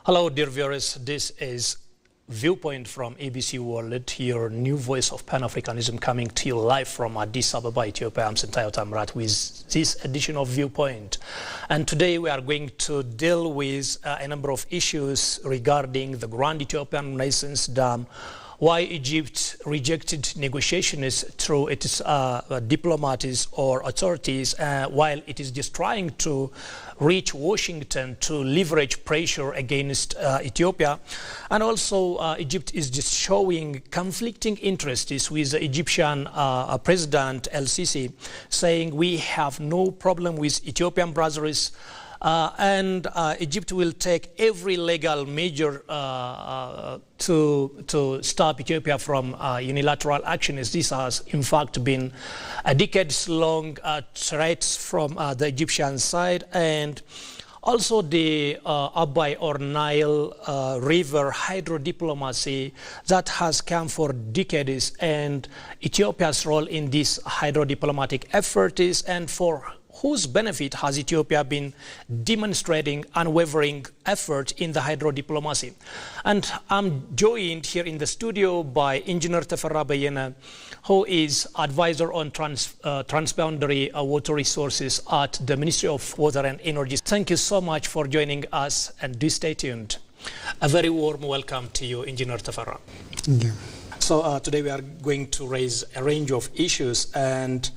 Hello, dear viewers. This is Viewpoint from ABC World, your new voice of Pan-Africanism coming to you live from Addis Ababa, Ethiopia. I'm Sentayo Tamrat with this edition of Viewpoint. And today we are going to deal with a number of issues regarding the Grand Ethiopian Renaissance Dam, why Egypt rejected negotiations through its diplomats or authorities while it is just trying to reach Washington to leverage pressure against Ethiopia. And also Egypt is just showing conflicting interests with the Egyptian President El-Sisi, saying we have no problem with Ethiopian brothers, and Egypt will take every legal measure to stop Ethiopia from unilateral action, as this has in fact been a decades-long threats from the Egyptian side. And also the Abai or Nile river hydro-diplomacy that has come for decades, and Ethiopia's role in this hydro-diplomatic effort is, and for whose benefit has Ethiopia been demonstrating unwavering effort in the hydro-diplomacy. And I'm joined here in the studio by Engineer Teferra Bayena, who is advisor on transboundary water resources at the Ministry of Water and Energy. Thank you so much for joining us, and do stay tuned. A very warm welcome to you, Engineer Teferra. Thank you. So today we are going to raise a range of issues, and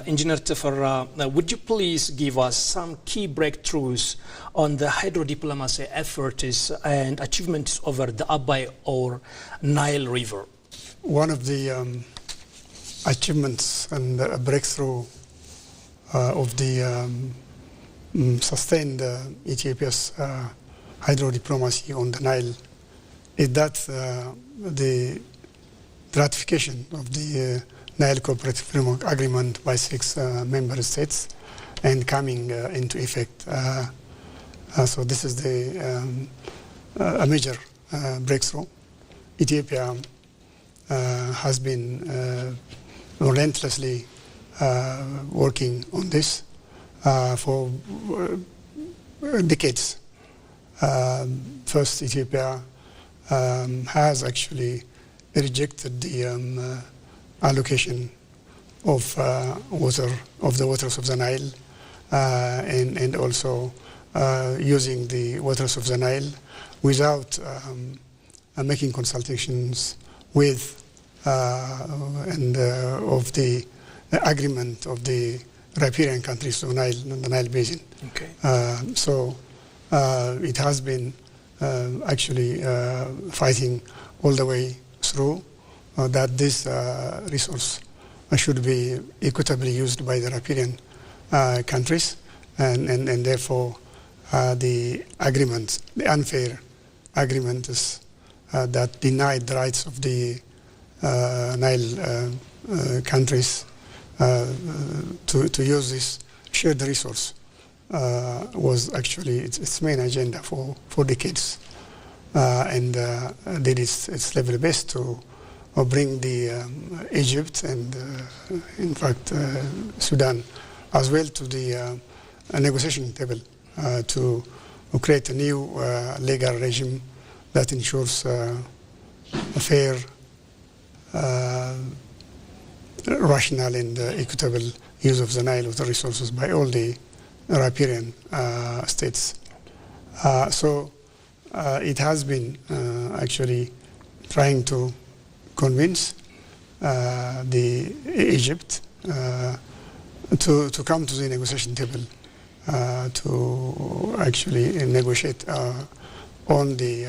Engineer Teferra, would you please give us some key breakthroughs on the hydro-diplomacy efforts and achievements over the Abai or Nile River? One of the achievements and breakthrough of the sustained Ethiopia's hydro-diplomacy on the Nile is that the ratification of the Nile Cooperative Framework Agreement by 6 member states and coming into effect. So this is a major breakthrough. Ethiopia has been relentlessly working on this for decades. First, Ethiopia has actually rejected the allocation of the waters of the Nile, and also using the waters of the Nile without making consultations with of the agreement of the riparian countries of the Nile Basin. Okay. So it has been actually fighting all the way through that this resource should be equitably used by the riparian countries, and therefore the agreements, the unfair agreements that denied the rights of the Nile countries to use this shared resource was actually its main agenda for decades, and did its level best to bring the Egypt and in fact Sudan as well to the negotiation table to create a new legal regime that ensures a fair, rational and equitable use of the Nile water resources by all the riparian states. So it has been actually trying to convince the Egypt to come to the negotiation table to actually negotiate on the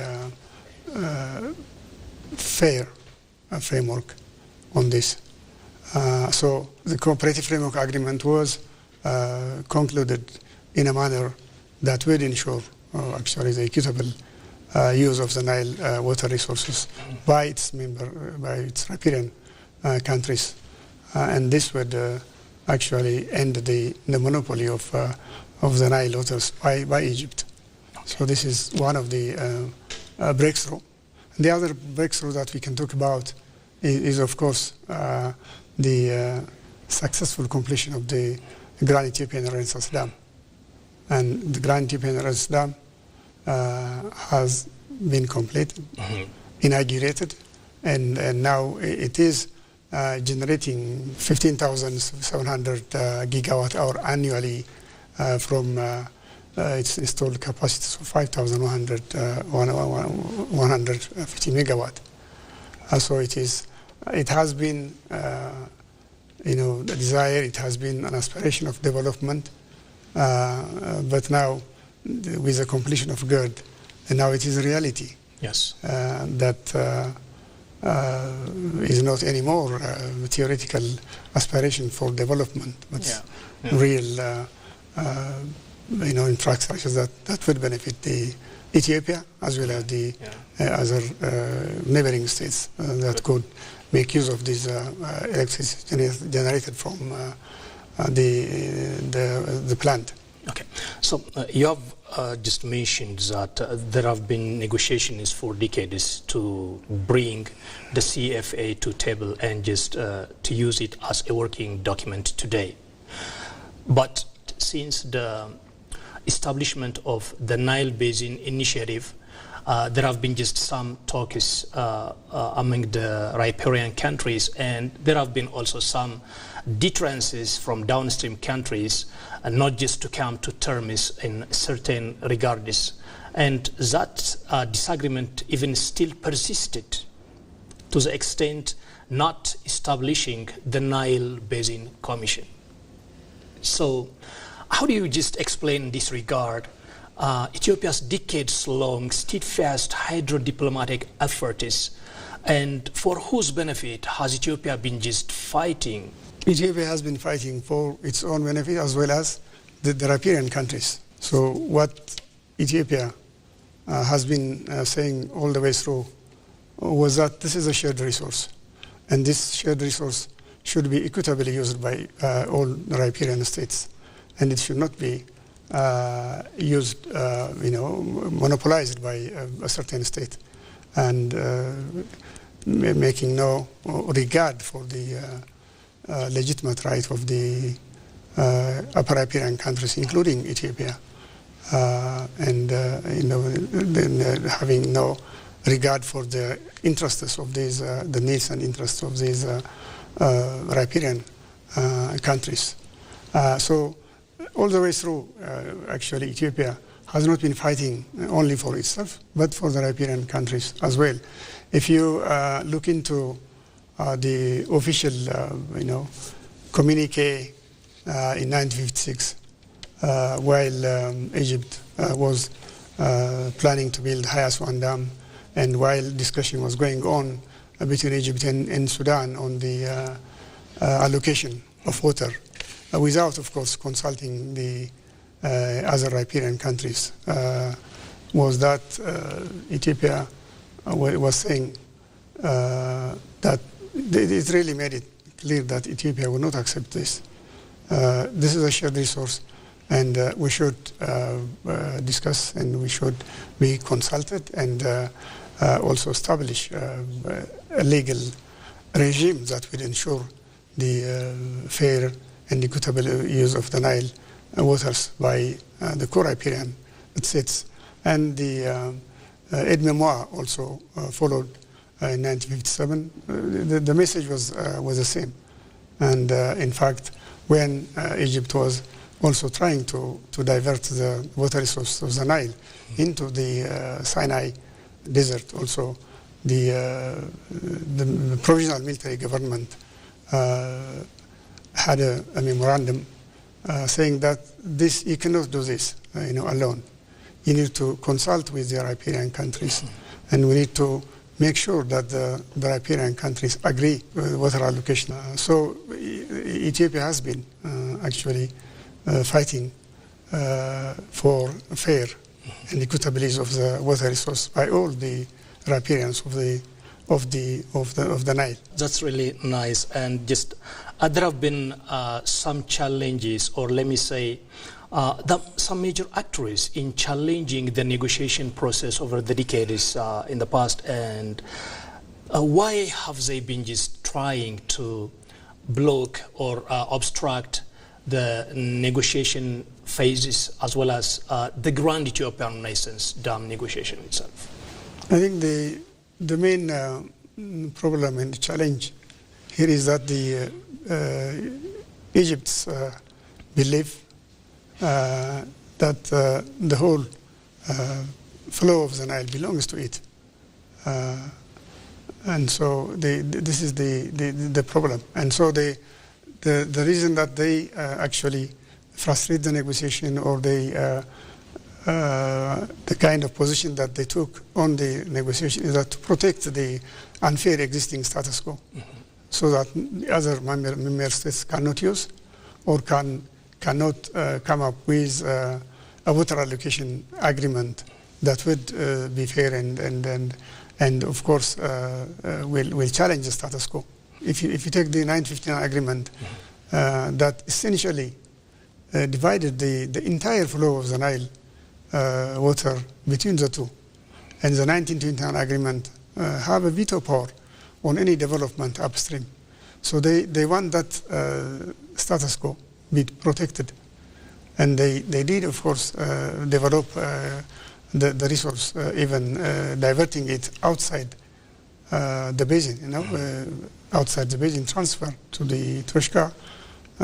fair framework on this. So the cooperative framework agreement was concluded in a manner that will ensure actually the equitable use of the Nile water resources by its riparian countries, and this would actually end the monopoly of the Nile waters by Egypt. So this is one of the breakthrough. The other breakthrough that we can talk about is of course the successful completion of the Grand Ethiopian Renaissance Dam, and the Grand Ethiopian Renaissance Dam has been completed, inaugurated, and now it is generating 15,700 gigawatt hour annually from its installed capacity of 5,150 megawatt. So it has been, a desire, it has been an aspiration of development, but now with the completion of GERD, and now it is a reality. Yes. That is not anymore a theoretical aspiration for development, but real infrastructures that would benefit the Ethiopia as well as the other neighboring states that could make use of this electricity generated from the plant. Okay, so you have just mentioned that there have been negotiations for decades to bring the CFA to table and just to use it as a working document today. But since the establishment of the Nile Basin Initiative, there have been just some talks among the riparian countries, and there have been also some deterrences from downstream countries, not just to come to terms in certain regards. And that disagreement even still persisted to the extent not establishing the Nile Basin Commission. So how do you just explain this regard Ethiopia's decades-long steadfast hydro-diplomatic efforts, and for whose benefit has Ethiopia been just fighting? Ethiopia has been fighting for its own benefit as well as the riparian countries. So what Ethiopia has been saying all the way through was that this is a shared resource, and this shared resource should be equitably used by all the riparian states, and it should not be used, monopolized by a certain state, and making no regard for the legitimate right of the upper riparian countries, including Ethiopia, and having no regard for the interests of these, the needs and interests of these riparian countries. So all the way through, actually, Ethiopia has not been fighting only for itself, but for the riparian countries as well. If you look into the official, communique in 1956, while Egypt was planning to build Hayaswan Dam, and while discussion was going on between Egypt and Sudan on the allocation of water, without, of course, consulting the other riparian countries, was that Ethiopia was saying that it really made it clear that Ethiopia would not accept this. This is a shared resource, and we should discuss, and we should be consulted, and also establish a legal regime that will ensure the fair and equitable use of the Nile waters by the core riparian states. And the aide-memoire also followed in 1957. The message was the same. And in fact, when Egypt was also trying to divert the water resource of the Nile into the Sinai desert, also the provisional military government had a memorandum saying that you cannot do this alone. You need to consult with the riparian countries, and we need to make sure that the riparian countries agree with water allocation. So Ethiopia has been actually fighting for fair and equitable use of the water resource by all the riparians of the Nile. That's really nice. And just there have been some challenges, or let me say, some major actors in challenging the negotiation process over the decades in the past. And why have they been just trying to block or obstruct the negotiation phases as well as the Grand Ethiopian Renaissance Dam negotiation itself? I think the main problem and challenge here is that the Egypt's belief that the whole flow of the Nile belongs to it. And so this is the problem. And so the reason that they actually frustrate the negotiation, or the kind of position that they took on the negotiation, is that to protect the unfair existing status quo, so that the other member states cannot use or cannot come up with a water allocation agreement that would be fair and of course will challenge the status quo. If you take the 1959 agreement that essentially divided the entire flow of the Nile water between the two, and the 1929 agreement have a veto power on any development upstream. So they want that status quo be protected, and they did, of course, develop the resource, even diverting it outside the basin, outside the basin, transfer to the Toshka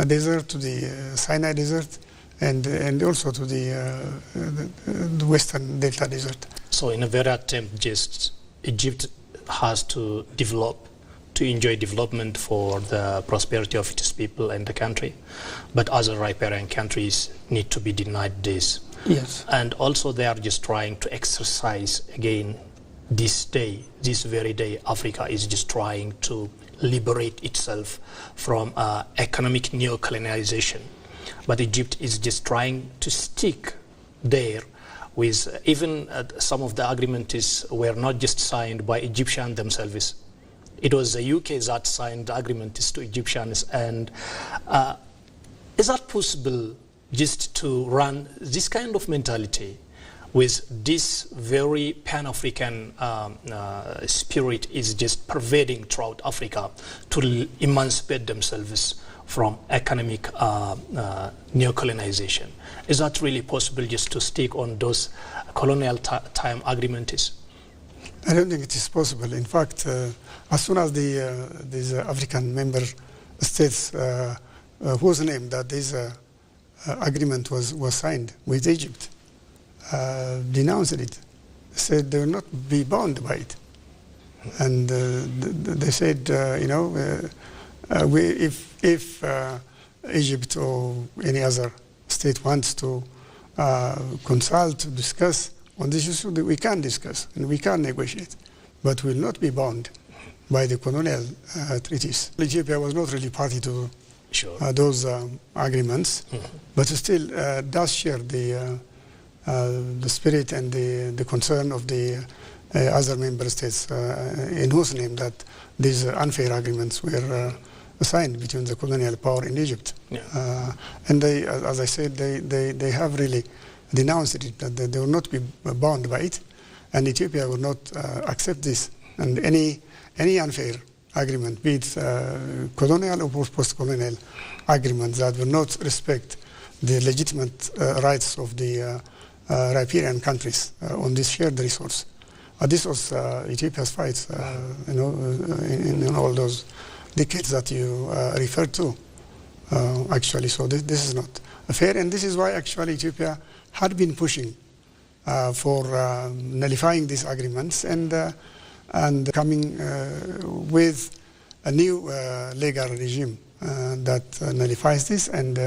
desert, to the Sinai desert, and also to the western Delta desert. So in a very attempt, just Egypt has to develop, to enjoy development for the prosperity of its people and the country, but other riparian countries need to be denied this. Yes. And also they are just trying to exercise again this day, this very day, Africa is just trying to liberate itself from economic neo-colonialization. But Egypt is just trying to stick there with even some of the agreements were not just signed by Egyptians themselves. It was the UK that signed the agreements to Egyptians. And is that possible just to run this kind of mentality with this very Pan-African spirit is just pervading throughout Africa to emancipate themselves from economic neo-colonization? Is that really possible just to stick on those colonial time agreements? I don't think it is possible. In fact, as soon as these African member states whose name that this agreement was signed with Egypt, denounced it, said they will not be bound by it. And they said, if Egypt or any other state wants to consult, to discuss on this issue, we can discuss and we can negotiate, but will not be bound by the colonial treaties. Ethiopia was not really party to those agreements, but still does share the spirit and the concern of the other member states in whose name that these unfair agreements were signed between the colonial power in Egypt. Yeah. And they, as I said, they have really denounced it, that they will not be bound by it, and Ethiopia will not accept this. And any unfair agreement, be it colonial or post-colonial agreements that will not respect the legitimate rights of the riparian countries on this shared resource. This was Ethiopia's fight, in all those decades that you referred to, actually. So this is not fair, and this is why actually Ethiopia had been pushing for nullifying these agreements and coming with a new legal regime that nullifies this and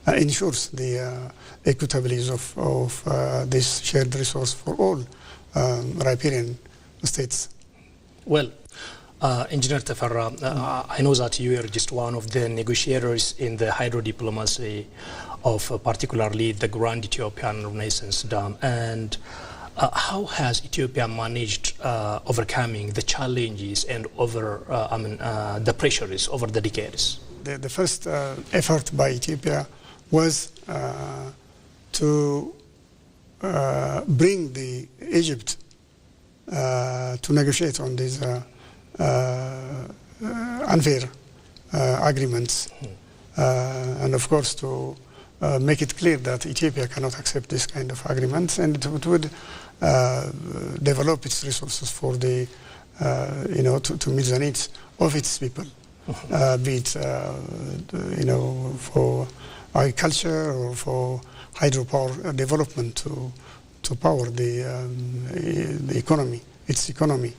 ensures the equitability of this shared resource for all riparian states. Well, Engineer Tefera, I know that you are just one of the negotiators in the hydro diplomacy of particularly the Grand Ethiopian Renaissance Dam. And how has Ethiopia managed overcoming the challenges and the pressures over the decades? The first effort by Ethiopia was to bring the Egypt to negotiate on these unfair agreements and of course to make it clear that Ethiopia cannot accept this kind of agreements, and it would develop its resources for the, to meet the needs of its people, be it, for agriculture or for hydropower development to power the economy, its economy.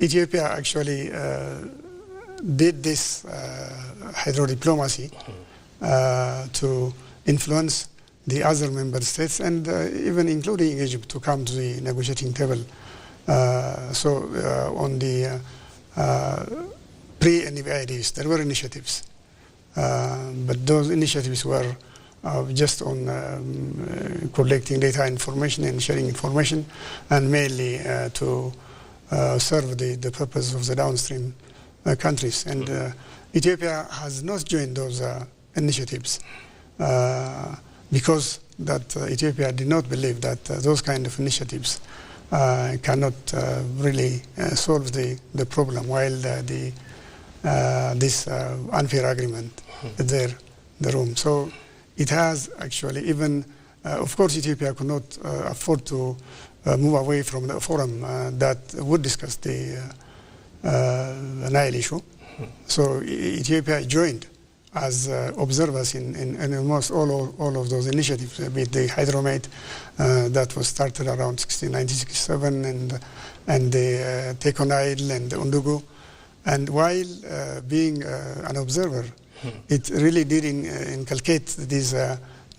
Ethiopia actually did this hydro diplomacy to influence the other member states, and even including Egypt, to come to the negotiating table. On the pre-NVIDs, there were initiatives, but those initiatives were just on collecting data information and sharing information, and mainly to serve the purpose of the downstream countries. And Ethiopia has not joined those initiatives because that Ethiopia did not believe that those kind of initiatives cannot really solve the problem, while this unfair agreement is there in the room. So it has actually even, of course, Ethiopia could not afford to move away from the forum that would discuss the Nile issue. So Ethiopia joined as observers in almost all of those initiatives, be it the Hydromate that was started around 1967, and the Take on Nile and the Undugu. And while being an observer, it really did inculcate this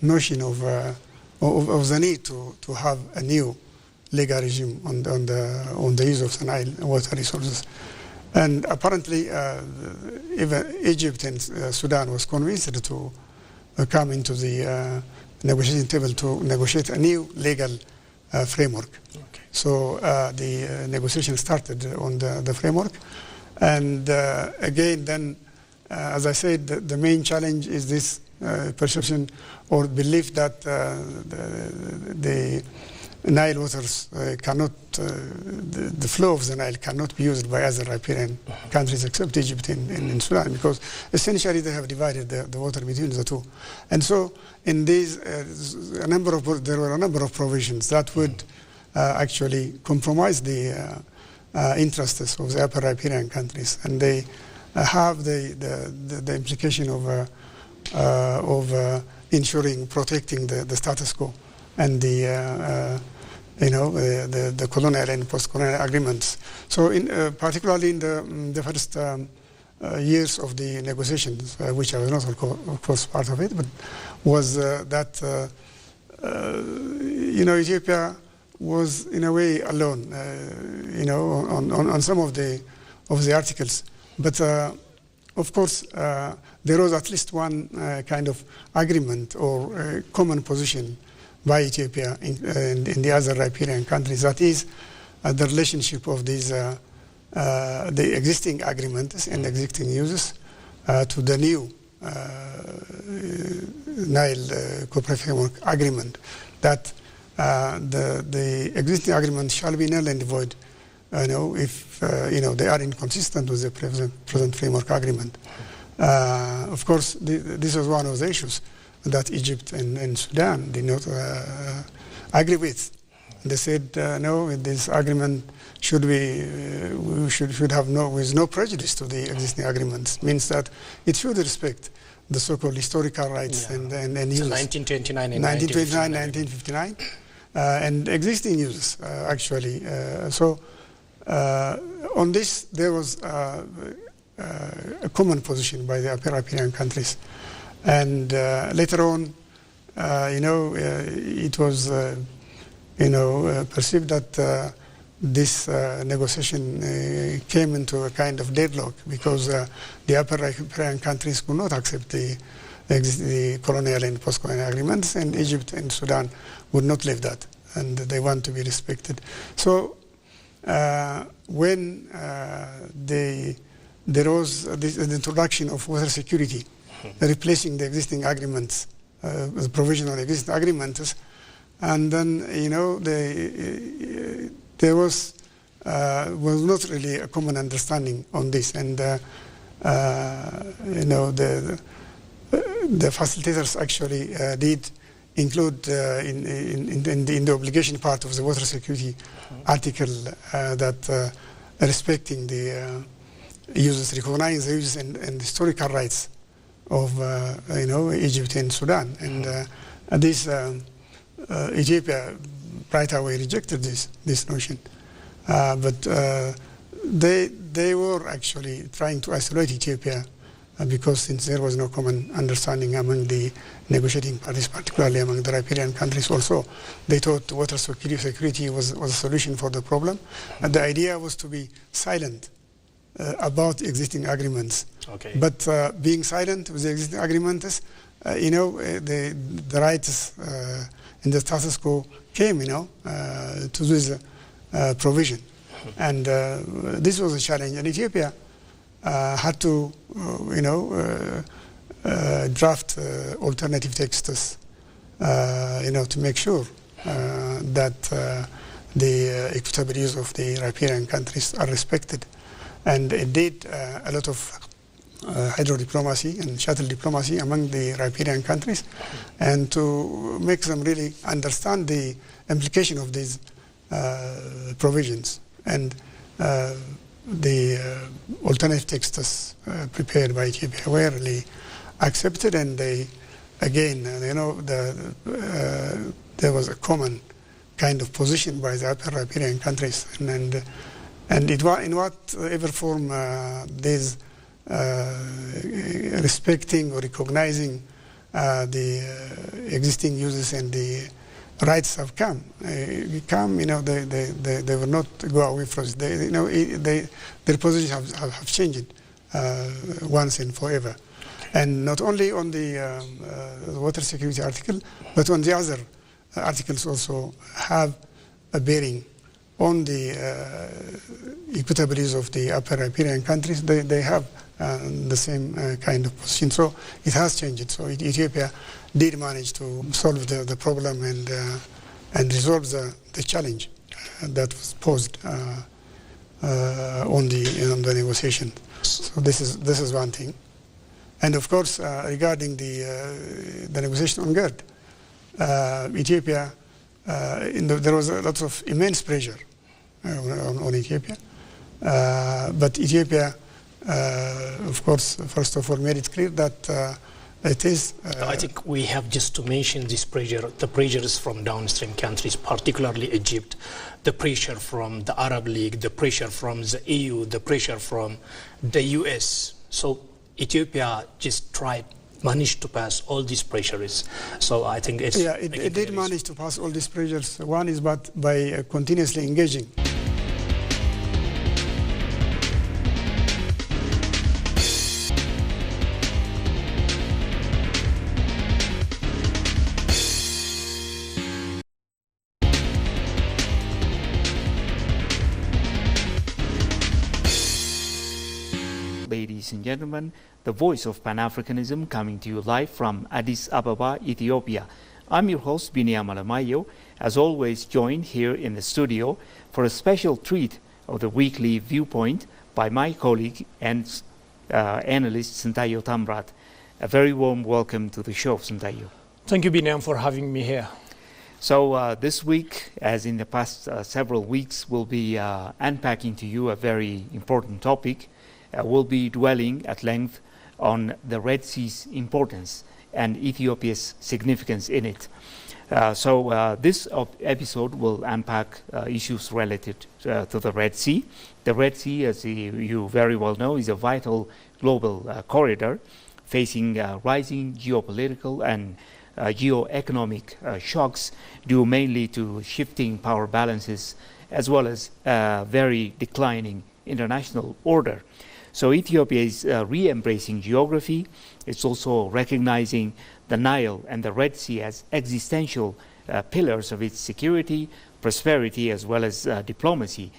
notion of the need to have a new legal regime on the use of the Nile water resources. And apparently, even Egypt and Sudan was convinced to come into the negotiating table to negotiate a new legal framework. Okay. So the negotiation started on the framework. And again, then, as I said, the main challenge is this perception or belief that the Nile waters cannot, the flow of the Nile cannot be used by other riparian countries except Egypt and Sudan, because essentially they have divided the water between the two. And so in these, there were a number of provisions that would actually compromise the interests of the upper riparian countries, and they have the implication of ensuring, protecting the status quo and the colonial and post-colonial agreements. So, particularly in the first years of the negotiations, which I was not, of course, part of it, but was that Ethiopia was in a way alone, on some of the articles. But of course, there was at least one kind of agreement or common position by Ethiopia in the other riparian countries. That is the relationship of these the existing agreements and existing uses to the new Nile Cooperative Framework Agreement. That the existing agreement shall be null and void, if they are inconsistent with the present framework agreement. Of course, this was one of the issues that Egypt and Sudan did not agree with. They said, no, this agreement should have with no prejudice to the existing agreements. Means that it should respect the so-called historical rights and uses. 1929 and 1959, and existing uses, actually. On this, there was a common position by the upper riparian countries. And later on, it was, perceived that this negotiation came into a kind of deadlock because the upper riparian countries could not accept the colonial and post-colonial agreements, and Egypt and Sudan would not leave that, and they want to be respected. So when there was the introduction of water security, replacing the existing agreements, the provisional existing agreements, and then there was was not really a common understanding on this. And, the facilitators actually did include in the obligation part of the water security article that respecting the users, recognizing the users and historical rights of Egypt and Sudan. And this Ethiopia right away rejected this notion. But they were actually trying to isolate Ethiopia because since there was no common understanding among the negotiating parties, particularly among the riparian countries also, they thought water security was a solution for the problem. And the idea was to be silent about existing agreements. Okay. But being silent with the existing agreements, the rights in the status quo came, to this provision. And this was a challenge. And Ethiopia had to, draft alternative texts, to make sure that the equitable use of the riparian countries are respected. And it did a lot of hydro-diplomacy and shuttle diplomacy among the riparian countries, and to make them really understand the implication of these provisions. And the alternative texts prepared by Ethiopia were really accepted, and they, again, there was a common kind of position by the upper riparian countries, and it was in whatever form these respecting or recognizing the existing uses and the rights have come. They will not go away from it. Their positions have changed once and forever. And not only on the water security article, but on the other articles also have a bearing on the equitable use of the upper riparian countries. They have the same kind of position. So it has changed. So Ethiopia did manage to solve the problem and resolve the challenge that was posed on the negotiation. So this is one thing. And of course, regarding the negotiation on GERD, Ethiopia, there was a lot of immense pressure on Ethiopia. But Ethiopia, of course, first of all, made it clear that it is... I think we have just to mention this pressure. The pressure is from downstream countries, particularly Egypt, the pressure from the Arab League, the pressure from the EU, the pressure from the US. So Ethiopia just managed to pass all these pressures. So I think it's... Yeah, it did manage to pass all these pressures. One is by continuously engaging. Ladies and gentlemen, the voice of Pan-Africanism coming to you live from Addis Ababa, Ethiopia. I'm your host, Binyam Alamayo, as always joined here in the studio for a special treat of the weekly Viewpoint by my colleague and analyst Sintayo Tamrat. A very warm welcome to the show, Sintayo. Thank you, Binyam, for having me here. So this week, as in the past several weeks, we'll be unpacking to you a very important topic. We'll be dwelling at length on the Red Sea's importance and Ethiopia's significance in it. So this episode will unpack issues related to the Red Sea. The Red Sea, as you very well know, is a vital global corridor facing rising geopolitical and geoeconomic shocks due mainly to shifting power balances as well as very declining international order. So Ethiopia is re-embracing geography. It's also recognizing the Nile and the Red Sea as existential pillars of its security, prosperity, as well as diplomacy.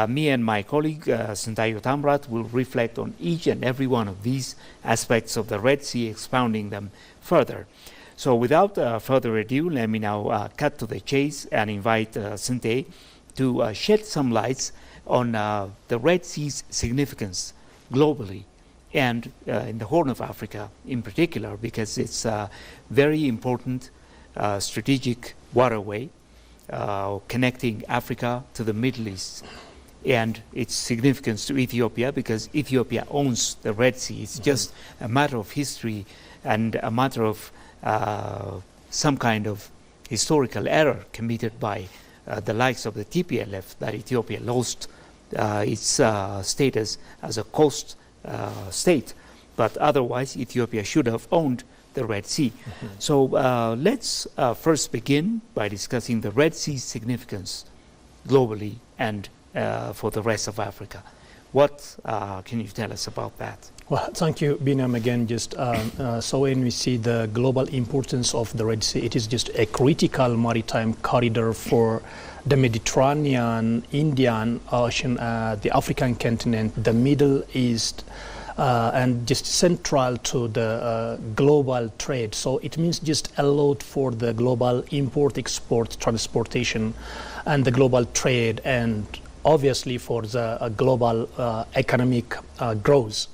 Me and my colleague, Sintayo Tamrat, will reflect on each and every one of these aspects of the Red Sea, expounding them further. So without further ado, let me now cut to the chase and invite Sinte to shed some lights on the Red Sea's significance globally and in the Horn of Africa in particular, because it's a very important strategic waterway connecting Africa to the Middle East, and its significance to Ethiopia because Ethiopia owns the Red Sea. It's just a matter of history and a matter of some kind of historical error committed by the likes of the TPLF that Ethiopia lost its status as a coast state, but otherwise Ethiopia should have owned the Red Sea. So let's first begin by discussing the Red Sea's significance globally and for the rest of Africa. What can you tell us about that? Well, thank you, Binam, again. Just so when we see the global importance of the Red Sea, it is just a critical maritime corridor for the Mediterranean, Indian Ocean, the African continent, the Middle East, and just central to the global trade. So it means just a lot for the global import, export, transportation, and the global trade, and obviously for the global economic growth.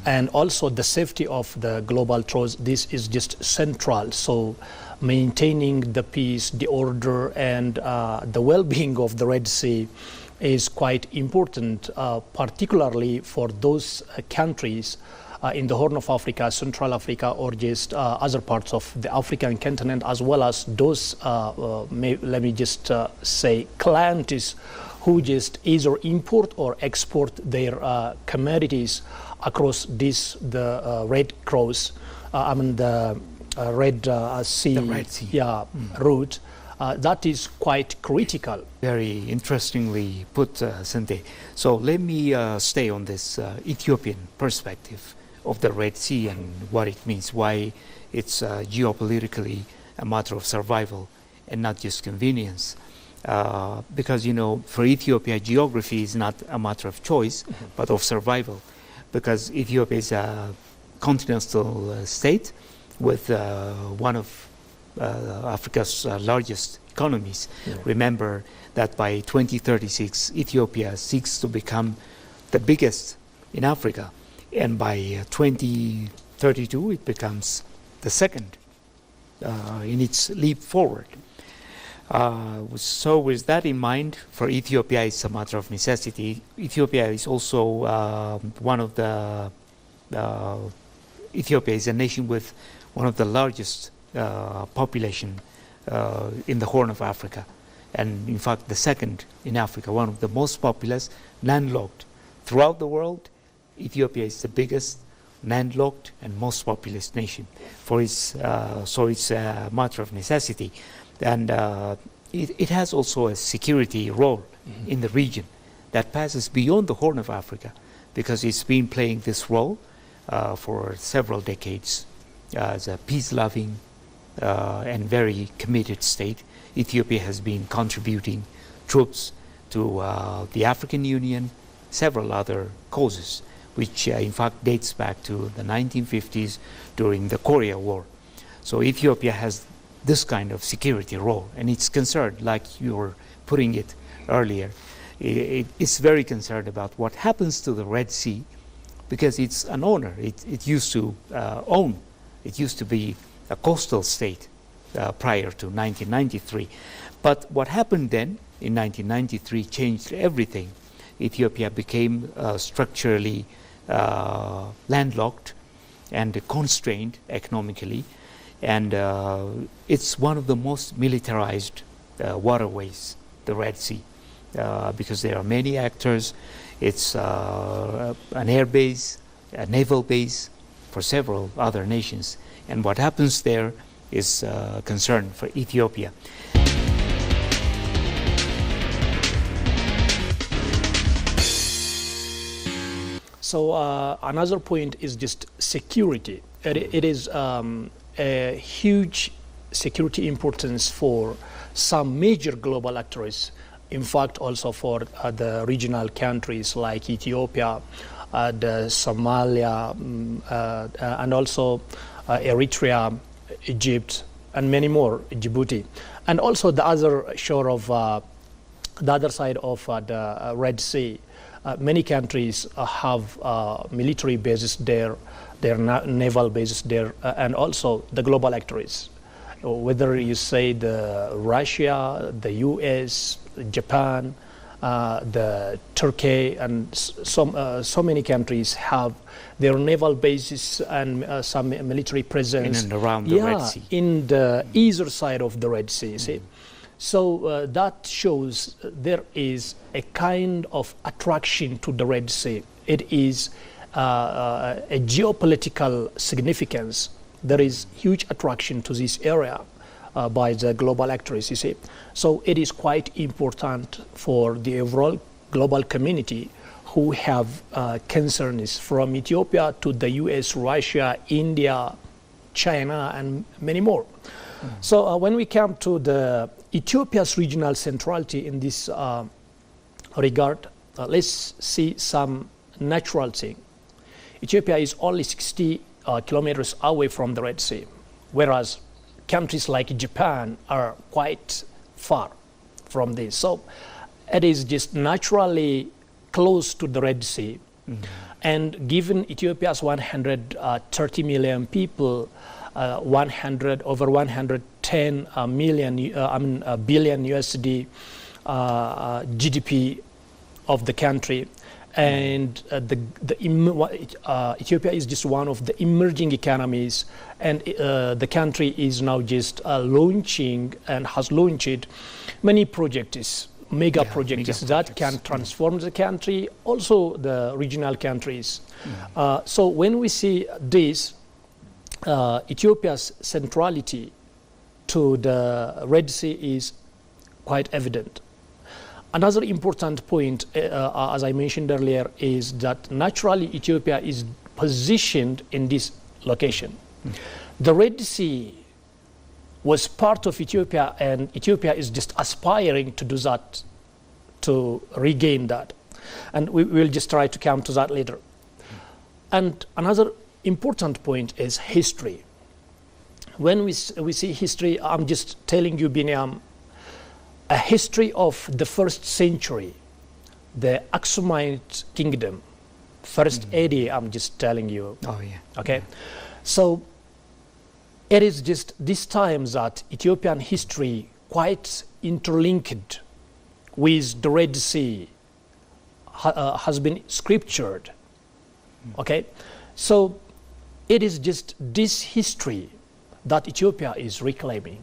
And also the safety of the global trade. This is just central. So maintaining the peace, the order, and the well-being of the Red Sea is quite important, particularly for those countries in the Horn of Africa, Central Africa, or just other parts of the African continent, as well as those, let me just say, clients who just either import or export their commodities across the Red Cross, the Red Sea, the Red Sea. Route. That is quite critical. Very interestingly put, Sante. So let me stay on this Ethiopian perspective of the Red Sea and what it means, why it's geopolitically a matter of survival and not just convenience. Because, you know, for Ethiopia, geography is not a matter of choice, but of survival. Because Ethiopia is a continental state with one of Africa's largest economies. Remember that by 2036, Ethiopia seeks to become the biggest in Africa. And by 2032, it becomes the second in its leap forward. So with that in mind, for Ethiopia, it's a matter of necessity. Ethiopia is also one of the... Ethiopia is a nation with one of the largest population in the Horn of Africa, and in fact the second in Africa, one of the most populous, landlocked. Throughout the world, Ethiopia is the biggest landlocked and most populous nation. For its, so it's a matter of necessity, and it has also a security role in the region that passes beyond the Horn of Africa, because it's been playing this role for several decades as a peace-loving and very committed state. Ethiopia has been contributing troops to the African Union, several other causes, which in fact dates back to the 1950s during the Korea War. So Ethiopia has this kind of security role, and it's concerned, like you were putting it earlier, it's very concerned about what happens to the Red Sea, because it's an owner. It used to own. It used to be a coastal state prior to 1993. But what happened then in 1993 changed everything. Ethiopia became structurally landlocked and constrained economically, and it's one of the most militarized waterways, the Red Sea, because there are many actors. It's an air base, a naval base for several other nations. And what happens there is a concern for Ethiopia. So another point is just security. It is a huge security importance for some major global actors. In fact, also for the regional countries like Ethiopia, Somalia, and also Eritrea, Egypt, and many more, Djibouti. And also the other shore of the other side of the Red Sea. Many countries have military bases there, their naval bases there, and also the global actors. Whether you say the Russia, the US, Japan, the Turkey, and so many countries have their naval bases and some military presence in and around the Red Sea. In the eastern side of the Red Sea. See? So that shows there is a kind of attraction to the Red Sea. It is a geopolitical significance. There is huge attraction to this area by the global actors, you see. So it is quite important for the overall global community who have concerns from Ethiopia to the US, Russia, India, China, and many more. So when we come to the Ethiopia's regional centrality in this regard, let's see some natural thing. Ethiopia is only 60 kilometers away from the Red Sea, whereas countries like Japan are quite far from this. So it is just naturally close to the Red Sea. And given Ethiopia's 130 million people, over 110 billion USD GDP of the country, and Ethiopia is just one of the emerging economies, and the country is now just launching and has launched many projects, mega projects that can transform the country, also the regional countries. So when we see this, Ethiopia's centrality to the Red Sea is quite evident. Another important point, as I mentioned earlier, is that naturally Ethiopia is positioned in this location. The Red Sea was part of Ethiopia, and Ethiopia is just aspiring to do that, to regain that. And we will just try to come to that later. And another important point is history. When we see history, I'm just telling you, Binyam, a history of the first century, the Aksumite kingdom, first AD, I'm just telling you. Oh, yeah. Okay? So it is just this time that Ethiopian history quite interlinked with the Red Sea has been scriptured. Okay? So it is just this history that Ethiopia is reclaiming.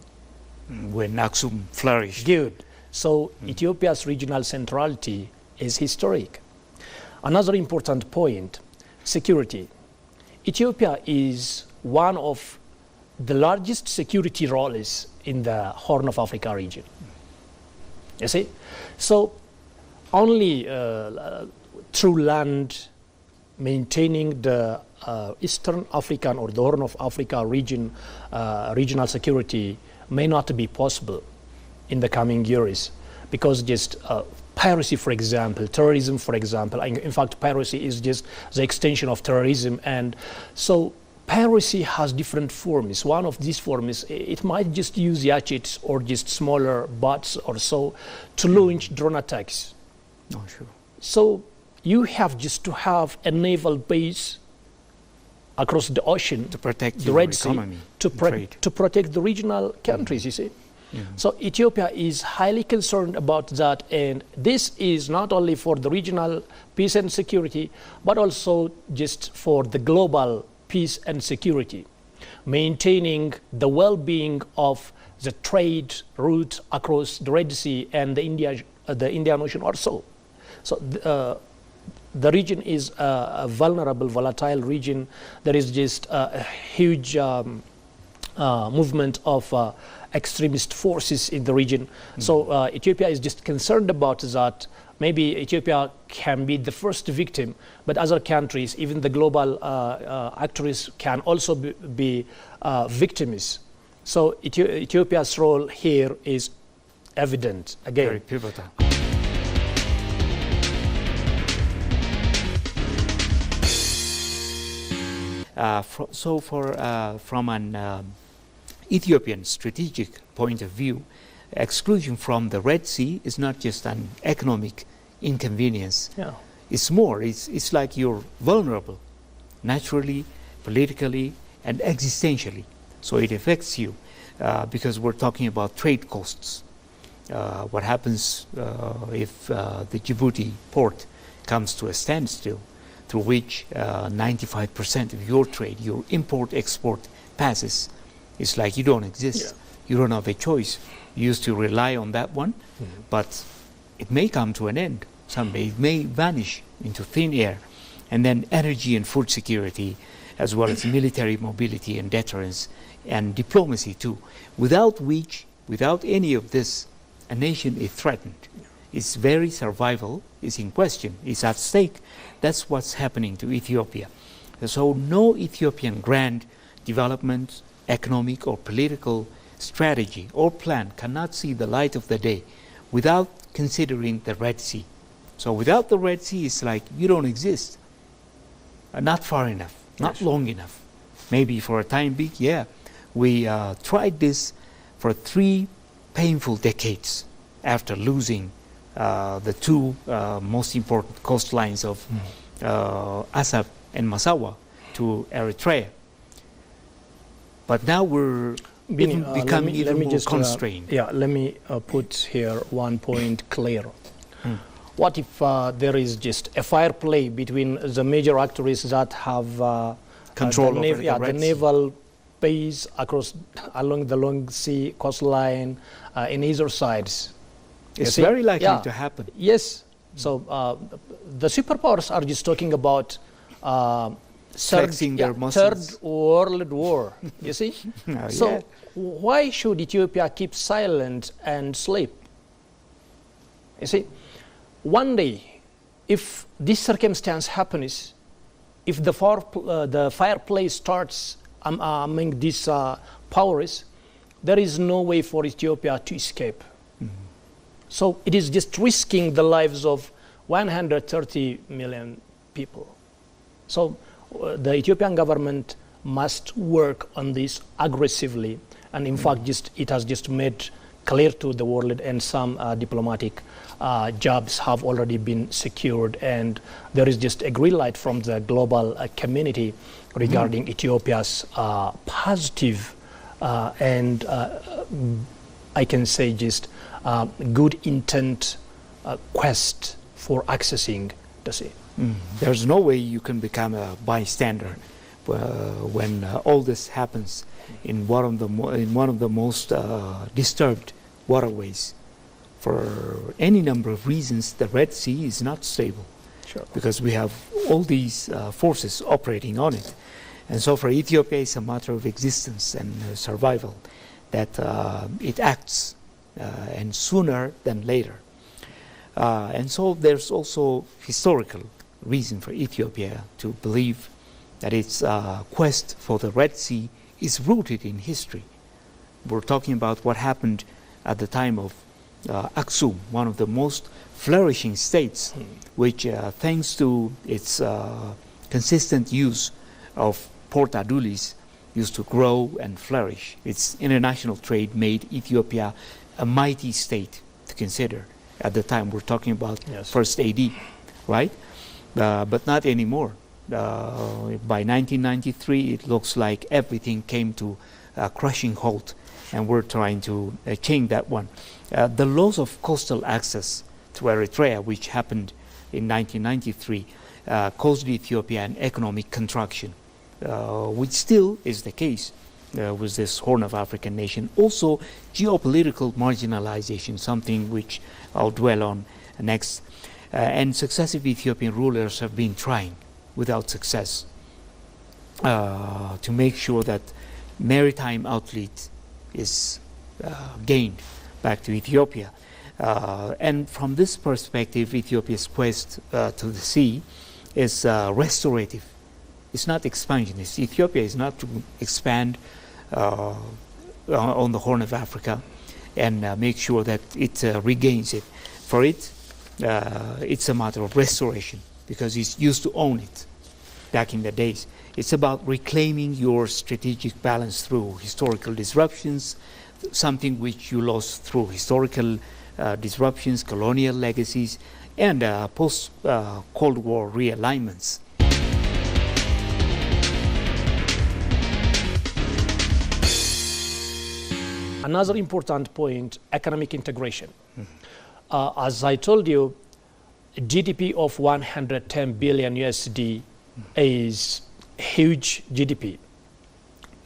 When Aksum flourished. Good. So Ethiopia's regional centrality is historic. Another important point, security. Ethiopia is one of the largest security roles in the Horn of Africa region. You see? So only through land, maintaining the Eastern African or the Horn of Africa region, regional security may not be possible in the coming years, because just piracy, for example, terrorism, for example, in fact, piracy is just the extension of terrorism, and so piracy has different forms. One of these forms, it might just use yachts or just smaller boats or so to launch drone attacks. Oh, sure. So you have just to have a naval base across the ocean to protect the your Red Sea, economy, to protect the regional countries, you see. So Ethiopia is highly concerned about that, and this is not only for the regional peace and security, but also just for the global peace and security, maintaining the well-being of the trade route across the Red Sea and the Indian Ocean also. So the region is a vulnerable, volatile region. There is just a huge movement of extremist forces in the region. So Ethiopia is just concerned about that. Maybe Ethiopia can be the first victim, but other countries, even the global actors, can also be victims. So Ethiopia's role here is evident again. Very pivotal. From an Ethiopian strategic point of view, exclusion from the Red Sea is not just an economic inconvenience. Yeah. It's more. It's like you're vulnerable, naturally, politically, and existentially. So it affects you because we're talking about trade costs. What happens if the Djibouti port comes to a standstill, through which 95% of your trade, your import-export passes? It's like you don't exist. Yeah. You don't have a choice. You used to rely on that one, but it may come to an end someday. It may vanish into thin air. And then energy and food security, as well as military mobility and deterrence and diplomacy too, without which, without any of this, a nation is threatened. Its very survival is in question, is at stake. That's what's happening to Ethiopia. So no Ethiopian grand development, economic or political strategy or plan cannot see the light of the day without considering the Red Sea. So without the Red Sea, it's like you don't exist. Not far enough, not long enough. Maybe for a time being, yeah. We tried this for 3 painful decades after losing the 2 most important coastlines of Assab and Massawa to Eritrea. But now we're becoming even more constrained. Let me put here one point clear. What if there is just a fire play between the major actors that have control over the naval base along the long sea coastline in either sides? It's very likely to happen. Yes. So the superpowers are just talking about Third World War. You see? So why should Ethiopia keep silent and sleep? You see, one day, if this circumstance happens, if the fireplace starts among these powers, there is no way for Ethiopia to escape. So it is just risking the lives of 130 million people. So the Ethiopian government must work on this aggressively, and in fact it has just made clear to the world, and some diplomatic jobs have already been secured, and there is just a green light from the global community regarding Ethiopia's positive and I can say just good intent quest for accessing the sea. There's no way you can become a bystander when all this happens in one of the most disturbed waterways. For any number of reasons, the Red Sea is not stable, because we have all these forces operating on it. And so for Ethiopia, it's a matter of existence and survival that it acts, and sooner than later. And so there's also historical reason for Ethiopia to believe that its quest for the Red Sea is rooted in history. We're talking about what happened at the time of Aksum, one of the most flourishing states, which thanks to its consistent use of Port Adulis, used to grow and flourish. Its international trade made Ethiopia a mighty state to consider. At the time, we're talking about first AD, right? But not anymore. By 1993, it looks like everything came to a crushing halt, and we're trying to change that one. The loss of coastal access to Eritrea, which happened in 1993, caused Ethiopia an economic contraction, which still is the case with this Horn of African nation. Also, geopolitical marginalization, something which I'll dwell on next. And successive Ethiopian rulers have been trying, without success, to make sure that maritime outlet is gained back to Ethiopia. And from this perspective, Ethiopia's quest to the sea is restorative. It's not expansionist. Ethiopia is not to expand on the Horn of Africa and make sure that it regains it. For it, it's a matter of restoration, because it used to own it back in the days. It's about reclaiming your strategic balance through historical disruptions, something which you lost through historical disruptions, colonial legacies, and post-Cold War realignments. Another important point, economic integration. As I told you, GDP of 110 billion USD is huge GDP.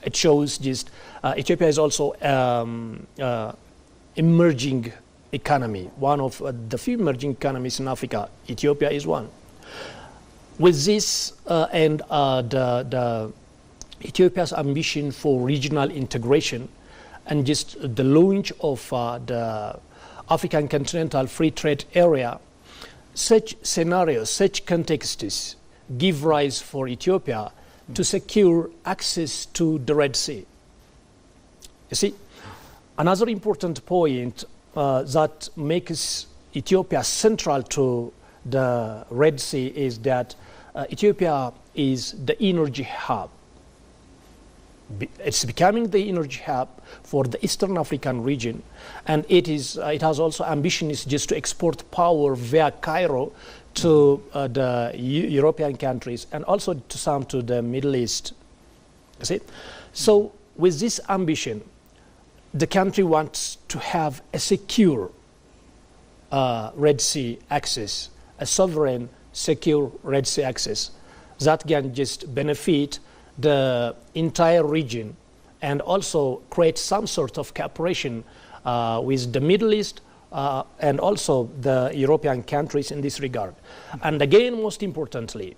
It shows just Ethiopia is also emerging economy, one of the few emerging economies in Africa. Ethiopia is one. With this and the Ethiopia's ambition for regional integration and just the launch of the African Continental Free Trade Area, such scenarios, such contexts give rise for Ethiopia to secure access to the Red Sea. You see, another important point that makes Ethiopia central to the Red Sea is that Ethiopia is the energy hub. It's becoming the energy hub for the Eastern African region, and it has also ambitions just to export power via Cairo to the European countries and also to the Middle East. You see? So with this ambition, the country wants to have a secure Red Sea access, a sovereign, secure Red Sea access that can just benefit the entire region and also create some sort of cooperation with the Middle East and also the European countries in this regard. And again, most importantly,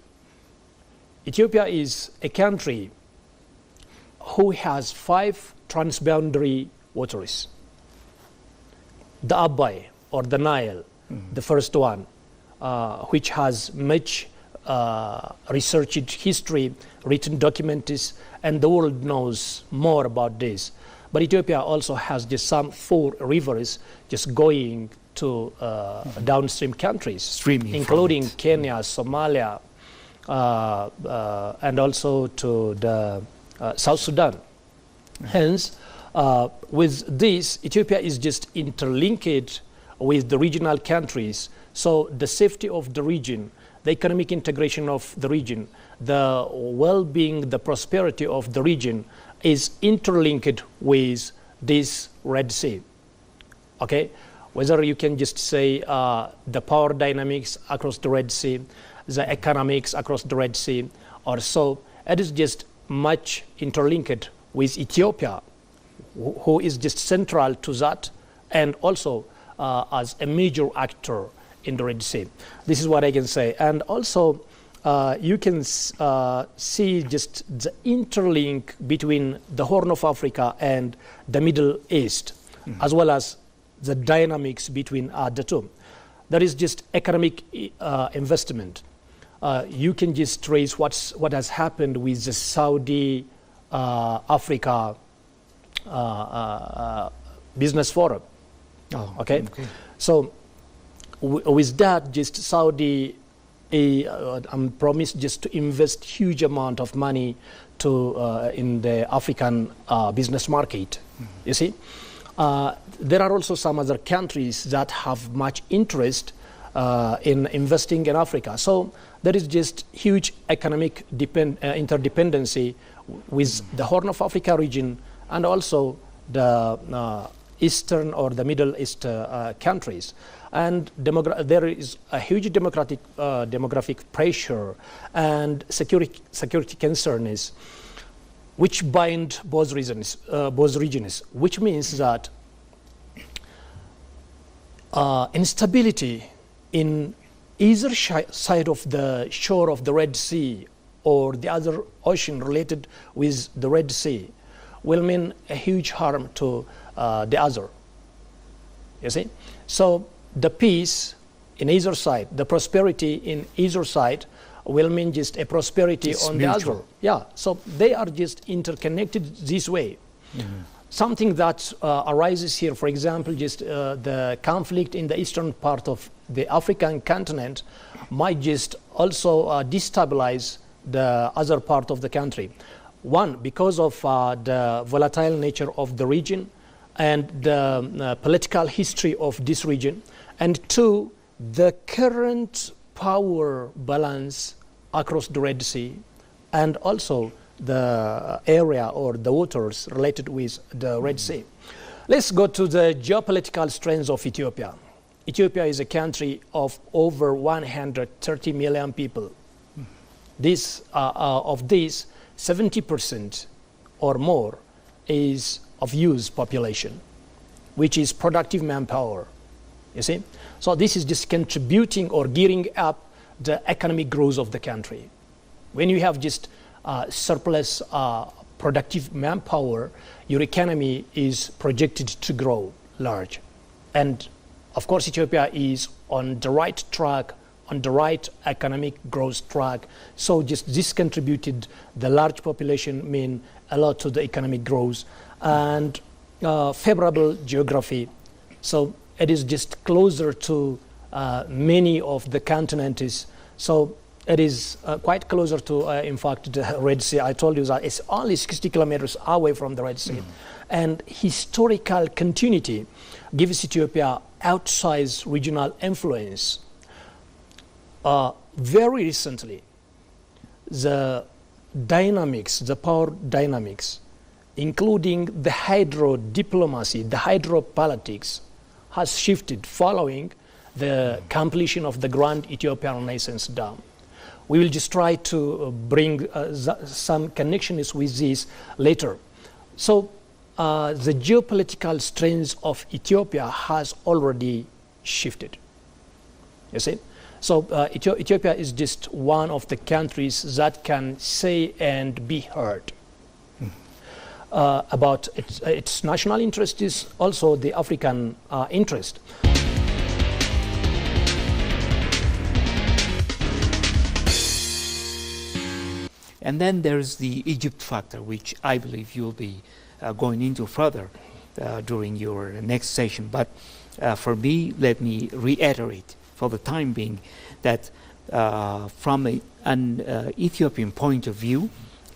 Ethiopia is a country who has 5 transboundary waters. The Abai or the Nile, the first one, which has much researched history, written documents, and the world knows more about this. But Ethiopia also has just some 4 rivers just going to downstream countries, including Kenya, Somalia, and also to the South Sudan. Hence, with this, Ethiopia is just interlinked with the regional countries. So the safety of the region, the economic integration of the region, the well-being, the prosperity of the region is interlinked with this Red Sea. Okay? Whether you can just say the power dynamics across the Red Sea, the economics across the Red Sea, or so, it is just much interlinked with Ethiopia, who is just central to that, and also as a major actor in the Red Sea. This is what I can say. And also, you can see just the interlink between the Horn of Africa and the Middle East, as well as the dynamics between the two. There is just economic investment. You can just trace what has happened with the Saudi Africa Business Forum. Okay? So with that, just Saudi promised just to invest huge amount of money to in the African business market. You see, there are also some other countries that have much interest in investing in Africa. So there is just huge economic interdependency with the Horn of Africa region and also the Eastern or the Middle East countries. And there is a huge demographic pressure and security concerns which bind both regions, which means that instability in either side of the shore of the Red Sea or the other ocean related with the Red Sea will mean a huge harm to the other. You see? So the peace in either side, the prosperity in either side will mean just a prosperity on the other. Yeah, so they are just interconnected this way. Something that arises here, for example, just the conflict in the eastern part of the African continent might just also destabilize the other part of the country. One, because of the volatile nature of the region, and the political history of this region, and two, the current power balance across the Red Sea, and also the area or the waters related with the Red Sea. Let's go to the geopolitical strengths of Ethiopia. Ethiopia is a country of over 130 million people. Of these, 70% or more is of youth population, which is productive manpower. You see? So this is just contributing or gearing up the economic growth of the country. When you have just surplus productive manpower, your economy is projected to grow large. And of course, Ethiopia is on the right track, on the right economic growth track. So just this contributed, the large population mean a lot to the economic growth and favorable geography. So it is just closer to many of the continents. So it is quite closer to, in fact, the Red Sea. I told you that it's only 60 kilometers away from the Red Sea. And historical continuity gives Ethiopia outsized regional influence. Very recently, the dynamics, the power dynamics, including the hydro-diplomacy, the hydro-politics, has shifted following the completion of the Grand Ethiopian Renaissance Dam. We will just try to bring some connections with this later. So the geopolitical strength of Ethiopia has already shifted. You see? So Ethiopia is just one of the countries that can say and be heard about its national interest is also the African interest. And then there's the Egypt factor, which I believe you'll be going into further during your next session. But for me, let me reiterate for the time being that from an Ethiopian point of view,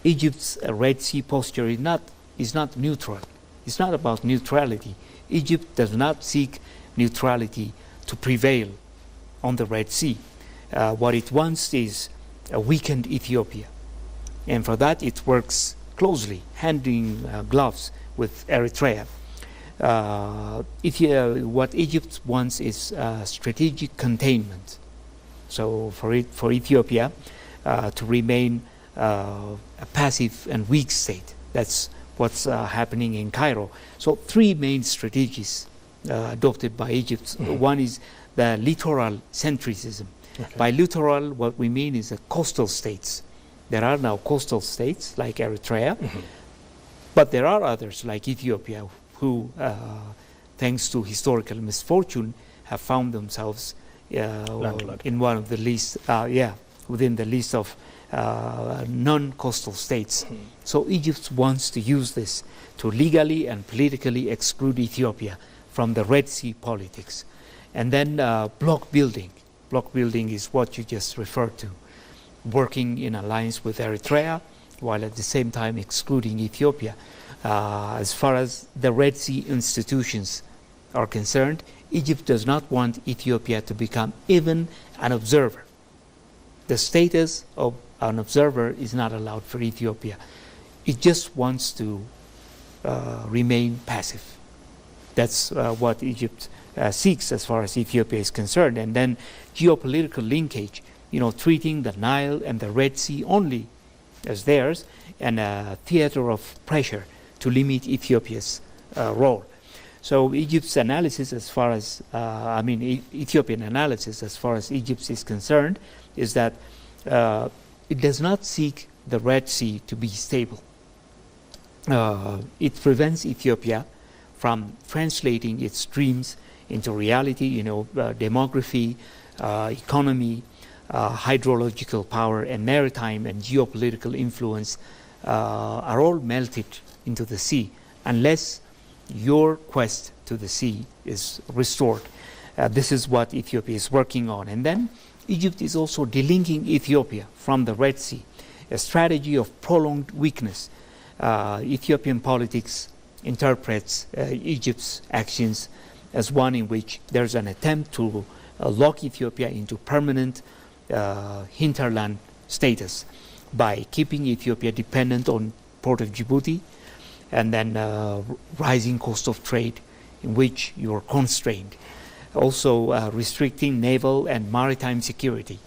Egypt's Red Sea posture is not neutral. It's not about neutrality. Egypt does not seek neutrality to prevail on the Red Sea. What it wants is a weakened Ethiopia. And for that, it works closely, hand in gloves with Eritrea. What Egypt wants is strategic containment. So for Ethiopia to remain a passive and weak state. That's what's happening in Cairo. So three main strategies adopted by Egypt. One is the littoral centricism. Okay. By littoral, what we mean is the coastal states. There are now coastal states like Eritrea, but there are others like Ethiopia who, thanks to historical misfortune, have found themselves in one of the least, within the list of non-coastal states. So Egypt wants to use this to legally and politically exclude Ethiopia from the Red Sea politics. And then bloc building. Bloc building is what you just referred to. Working in alliance with Eritrea, while at the same time excluding Ethiopia. As far as the Red Sea institutions are concerned, Egypt does not want Ethiopia to become even an observer. The status of an observer is not allowed for Ethiopia. It just wants to remain passive. That's what Egypt seeks as far as Ethiopia is concerned. And then geopolitical linkage, treating the Nile and the Red Sea only as theirs, and a theater of pressure to limit Ethiopia's role. So Egypt's analysis as far as, Ethiopian analysis as far as Egypt is concerned is that it does not seek the Red Sea to be stable. It prevents Ethiopia from translating its dreams into reality, demography, economy, hydrological power, and maritime and geopolitical influence are all melted into the sea unless your quest to the sea is restored. This is what Ethiopia is working on. And then Egypt is also delinking Ethiopia from the Red Sea, a strategy of prolonged weakness. Ethiopian politics interprets Egypt's actions as one in which there's an attempt to lock Ethiopia into permanent hinterland status by keeping Ethiopia dependent on port of Djibouti, and then rising cost of trade in which you are constrained. Also restricting naval and maritime security,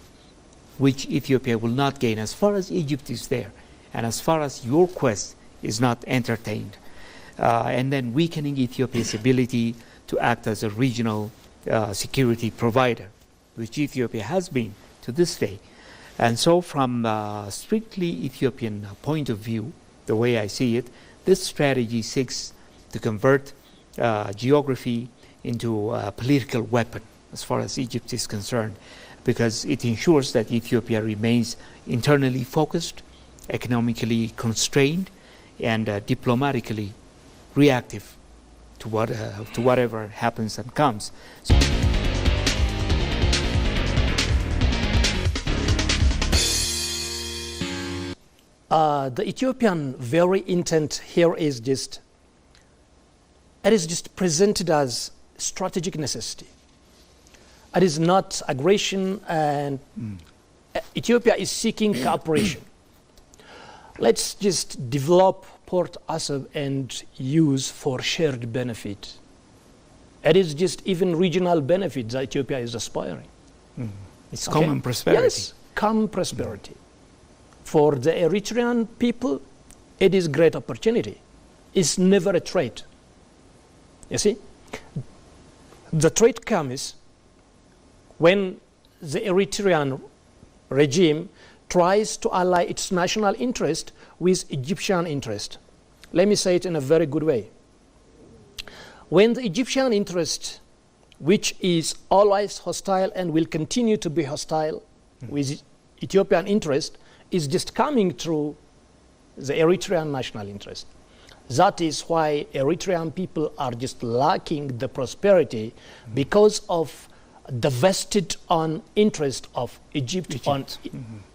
which Ethiopia will not gain as far as Egypt is there and as far as your quest is not entertained. And then weakening Ethiopia's ability to act as a regional security provider, which Ethiopia has been to this day. And so from a strictly Ethiopian point of view, the way I see it, this strategy seeks to convert geography into a political weapon as far as Egypt is concerned, because it ensures that Ethiopia remains internally focused, economically constrained, and diplomatically reactive to whatever happens and comes. The Ethiopian very intent here is just, it is just presented as strategic necessity. It is not aggression, and Ethiopia is seeking cooperation. Let's just develop Port Asab and use for shared benefit. It is just even regional benefit that Ethiopia is aspiring. It's common prosperity. Yes, common prosperity. For the Eritrean people, it is great opportunity. It's never a threat. You see? The threat comes when the Eritrean regime tries to ally its national interest with Egyptian interest. Let me say it in a very good way. When the Egyptian interest, which is always hostile and will continue to be hostile with Ethiopian interest, is just coming through the Eritrean national interest. That is why Eritrean people are just lacking the prosperity because of the vested on interest of Egypt. On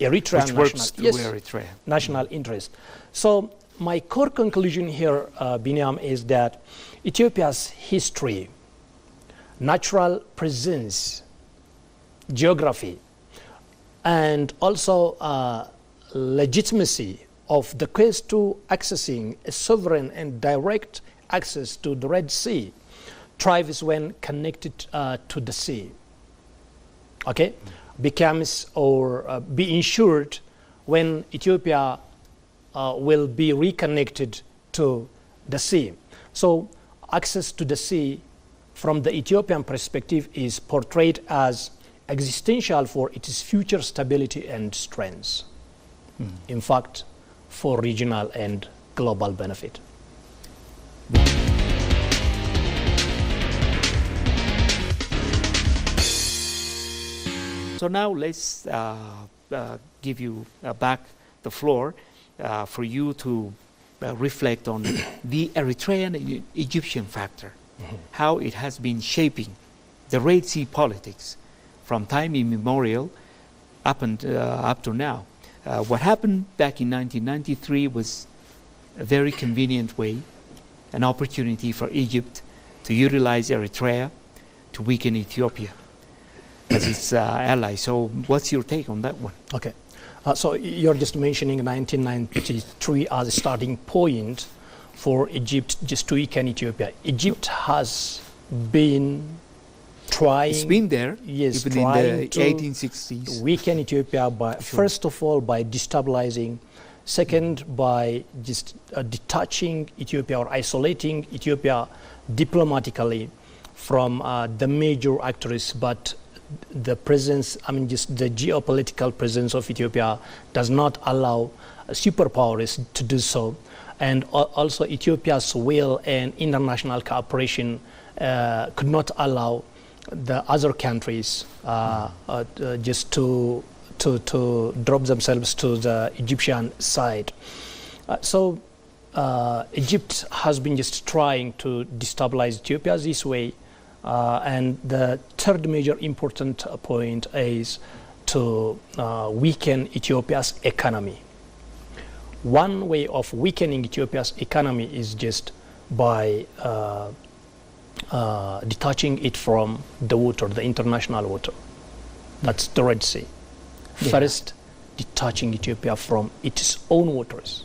Eritrean national interest. So my core conclusion here, Binyam, is that Ethiopia's history, natural presence, geography, and also legitimacy of the quest to accessing a sovereign and direct access to the Red Sea thrives when connected to the sea. Okay, becomes or be ensured when Ethiopia will be reconnected to the sea. So access to the sea from the Ethiopian perspective is portrayed as existential for its future stability and strength. In fact, for regional and global benefit. So now let's give you back the floor for you to reflect on the Eritrean and Egyptian factor, how it has been shaping the Red Sea politics from time immemorial up to now. What happened back in 1993 was a very convenient way, an opportunity for Egypt to utilize Eritrea to weaken Ethiopia as its ally. So what's your take on that one? Okay. So you're just mentioning 1993 as a starting point for Egypt just to weaken Ethiopia. Egypt has been trying. It's been there, yes, even in the 1860s. Weaken Ethiopia by, first of all, by destabilizing. Second, by just detaching Ethiopia or isolating Ethiopia diplomatically from the major actors. But the presence, just the geopolitical presence of Ethiopia does not allow superpowers to do so. And also Ethiopia's will and international cooperation could not allow the other countries just to drop themselves to the Egyptian side. So Egypt has been just trying to destabilize Ethiopia this way. And the third major important point is to weaken Ethiopia's economy. One way of weakening Ethiopia's economy is just by detaching it from the water, the international water. That's the Red Sea. Yeah. First, detaching Ethiopia from its own waters.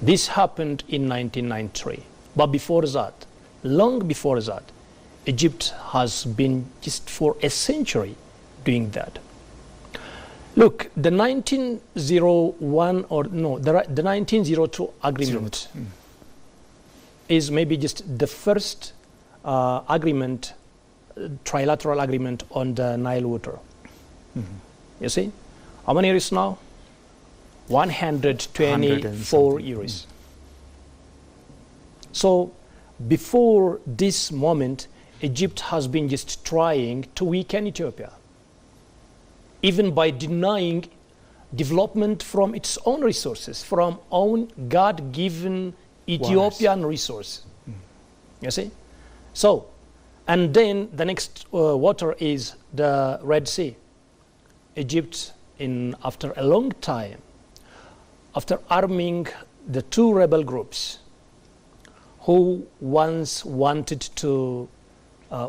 This happened in 1993. But before that, long before that, Egypt has been just for a century doing that. Look, the 1901 or no, the 1902 agreement is maybe just the first agreement, trilateral agreement on the Nile water. You see, how many years now? 124 years. So before this moment, Egypt has been just trying to weaken Ethiopia, even by denying development from its own resources, from own God-given Ethiopian resource. You see? So, and then the next water is the Red Sea. Egypt, after a long time, after arming the two rebel groups who once wanted to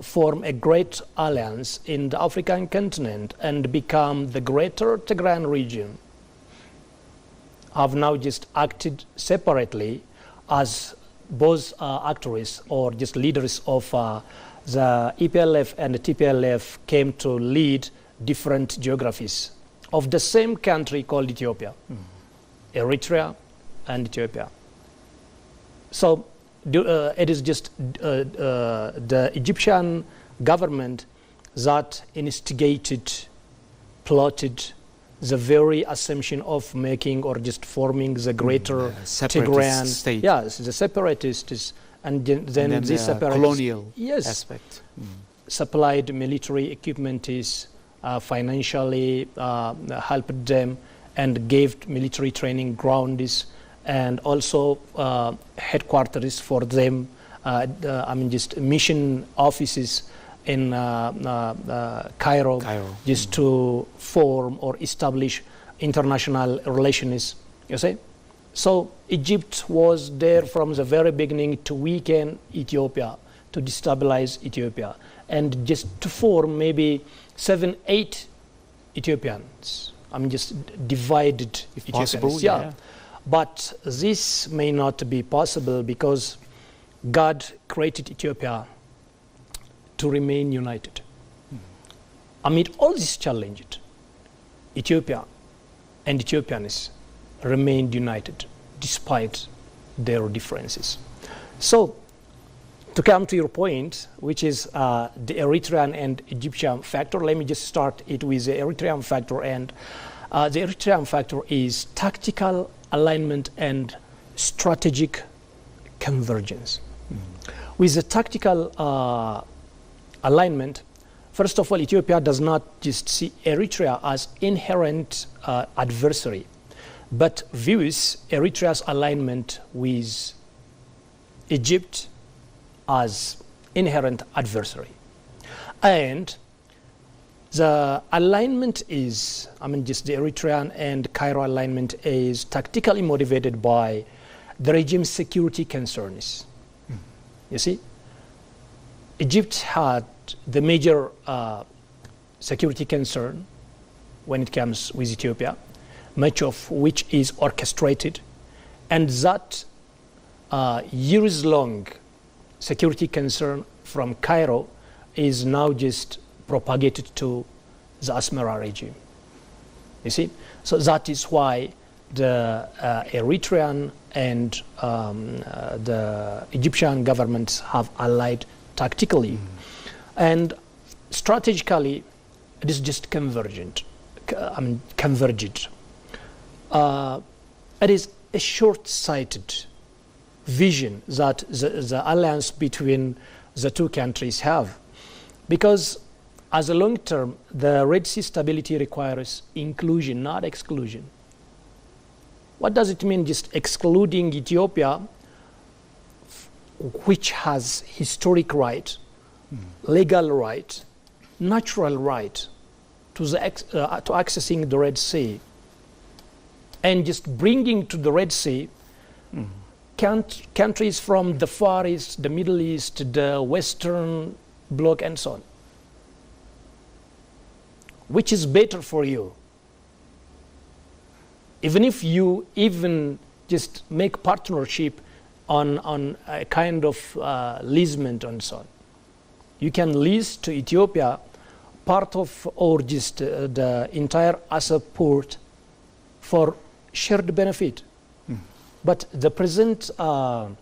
form a great alliance in the African continent and become the greater Tigran region, have now just acted separately as both actors or just leaders of the EPLF and the TPLF came to lead different geographies of the same country called Ethiopia, Eritrea and Ethiopia. So it is just the Egyptian government that instigated, plotted the very assumption of making or just forming the greater Tigran state. Yes, the separatists, and then this separatists, colonial yes, aspect. Supplied military equipment, financially helped them and gave military training grounds and also headquarters for them. Just mission offices in Cairo, just to form or establish international relations, you see. So Egypt was there from the very beginning to weaken Ethiopia, to destabilize Ethiopia, and just to form maybe 7-8 Ethiopians. Just divided if Ethiopians. Possible, yeah. But this may not be possible because God created Ethiopia to remain united. Amid all these challenges, Ethiopia and Ethiopians remained united despite their differences. So, to come to your point, which is the Eritrean and Egyptian factor, let me just start it with the Eritrean factor. And the Eritrean factor is tactical alignment and strategic convergence. With the tactical alignment, first of all, Ethiopia does not just see Eritrea as inherent adversary, but views Eritrea's alignment with Egypt as inherent adversary. And the alignment is, just the Eritrean and Cairo alignment is tactically motivated by the regime's security concerns. You see, Egypt had the major security concern when it comes with Ethiopia, much of which is orchestrated, and that years-long security concern from Cairo is now just propagated to the Asmara regime. You see? So that is why the Eritrean and the Egyptian governments have allied tactically. And strategically, it is just convergent. Converged. It is a short-sighted vision that the alliance between the two countries have, because as a long term, the Red Sea stability requires inclusion, not exclusion. What does it mean just excluding Ethiopia, which has historic right, legal right, natural right to accessing the Red Sea, and just bringing to the Red Sea countries from the Far East, the Middle East, the Western Bloc, and so on. Which is better for you? Even if you even just make partnership on a kind of leasement and so on. You can lease to Ethiopia part of or just the entire Assab port for shared benefit. But the present, the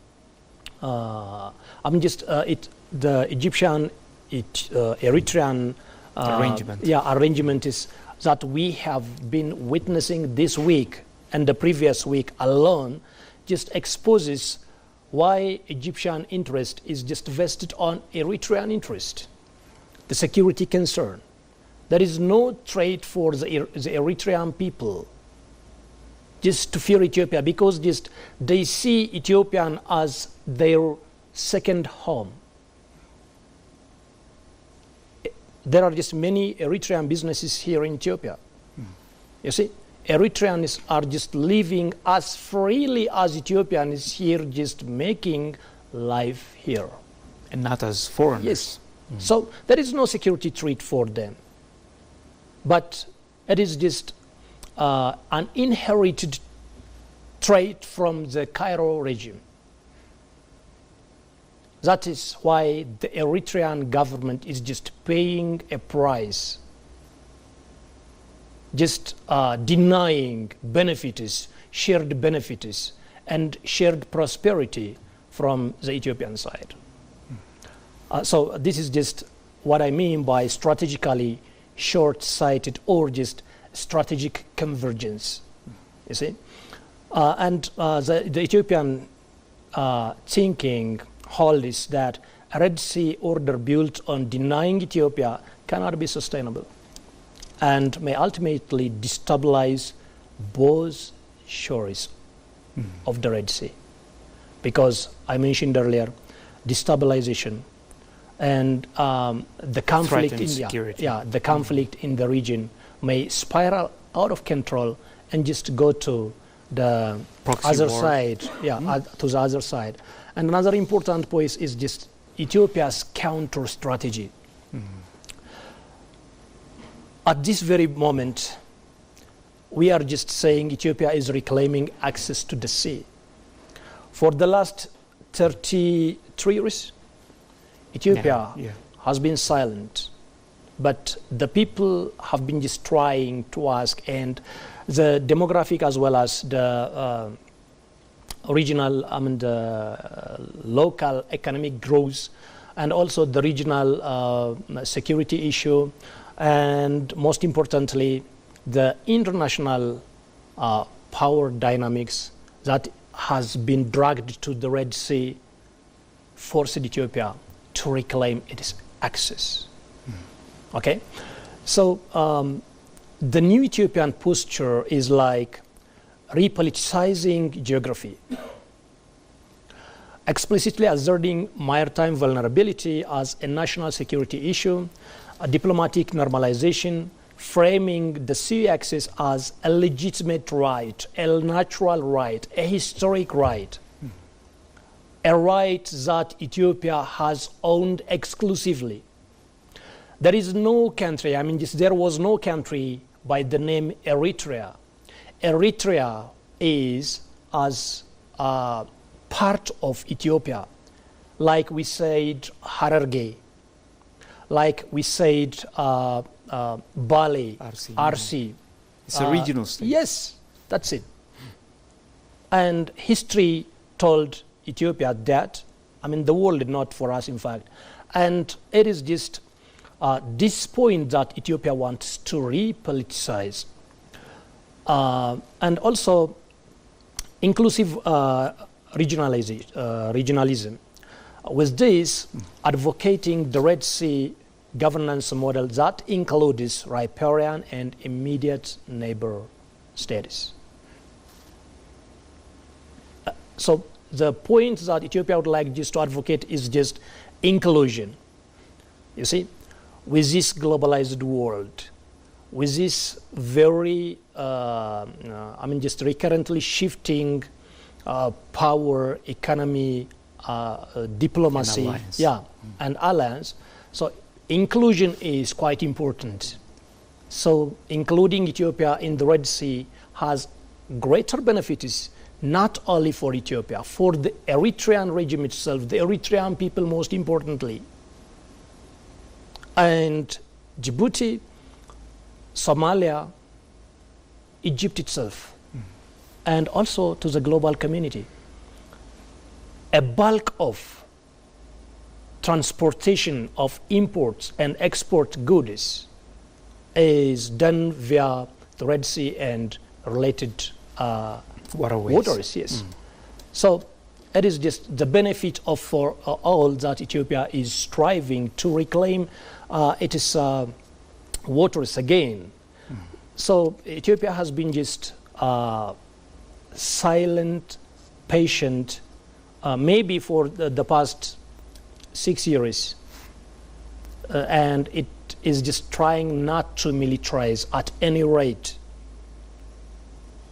Egyptian, Eritrean arrangement is that we have been witnessing this week and the previous week alone just exposes why Egyptian interest is just vested on Eritrean interest, the security concern. There is no trade for the Eritrean people just to fear Ethiopia, because just they see Ethiopian as their second home. There are just many Eritrean businesses here in Ethiopia. You see, Eritreans are just living as freely as Ethiopians here, just making life here. And not as foreigners. Yes. So there is no security threat for them. But it is just an inherited trait from the Cairo regime. That is why the Eritrean government is just paying a price, just denying benefits, shared benefits, and shared prosperity from the Ethiopian side. So this is just what I mean by strategically short-sighted or just strategic convergence, you see. The Ethiopian thinking holds that a Red Sea order built on denying Ethiopia cannot be sustainable and may ultimately destabilize both shores of the Red Sea. Because I mentioned earlier, destabilization and the conflict the conflict in the region may spiral out of control and just go to the other side, to the other side. And another important point is just Ethiopia's counter strategy. At this very moment, we are just saying Ethiopia is reclaiming access to the sea. For the last 33 years, Ethiopia has been silent, but the people have been just trying to ask, and the demographic as well as the regional, the local economic growth, and also the regional security issue, and most importantly, the international power dynamics that has been dragged to the Red Sea forced Ethiopia to reclaim its access. Okay? So the new Ethiopian posture is like repoliticizing geography, explicitly asserting maritime vulnerability as a national security issue, a diplomatic normalization, framing the sea access as a legitimate right, a natural right, a historic right, a right that Ethiopia has owned exclusively. There is no country, there was no country by the name Eritrea. Eritrea is as part of Ethiopia, like we said Hararge, like we said Bali, RC. It's a regional state. Yes, that's it. And history told Ethiopia that, the world, not for us in fact, and it is just this point that Ethiopia wants to repoliticize. And also inclusive regionalism. With this, advocating the Red Sea governance model that includes riparian and immediate neighbor states. So the point that Ethiopia would like just to advocate is just inclusion. You see, with this globalized world, with this very, just recurrently shifting power, economy, diplomacy, and alliance. And alliance. So inclusion is quite important. So including Ethiopia in the Red Sea has greater benefits, not only for Ethiopia, for the Eritrean regime itself, the Eritrean people most importantly, and Djibouti, Somalia, Egypt itself, and also to the global community. A bulk of transportation of imports and export goods is done via the Red Sea and related waterways. Yes. So it is just the benefit of for all that Ethiopia is striving to reclaim its waters again. So Ethiopia has been just silent, patient, maybe for the past 6 years, and it is just trying not to militarize at any rate,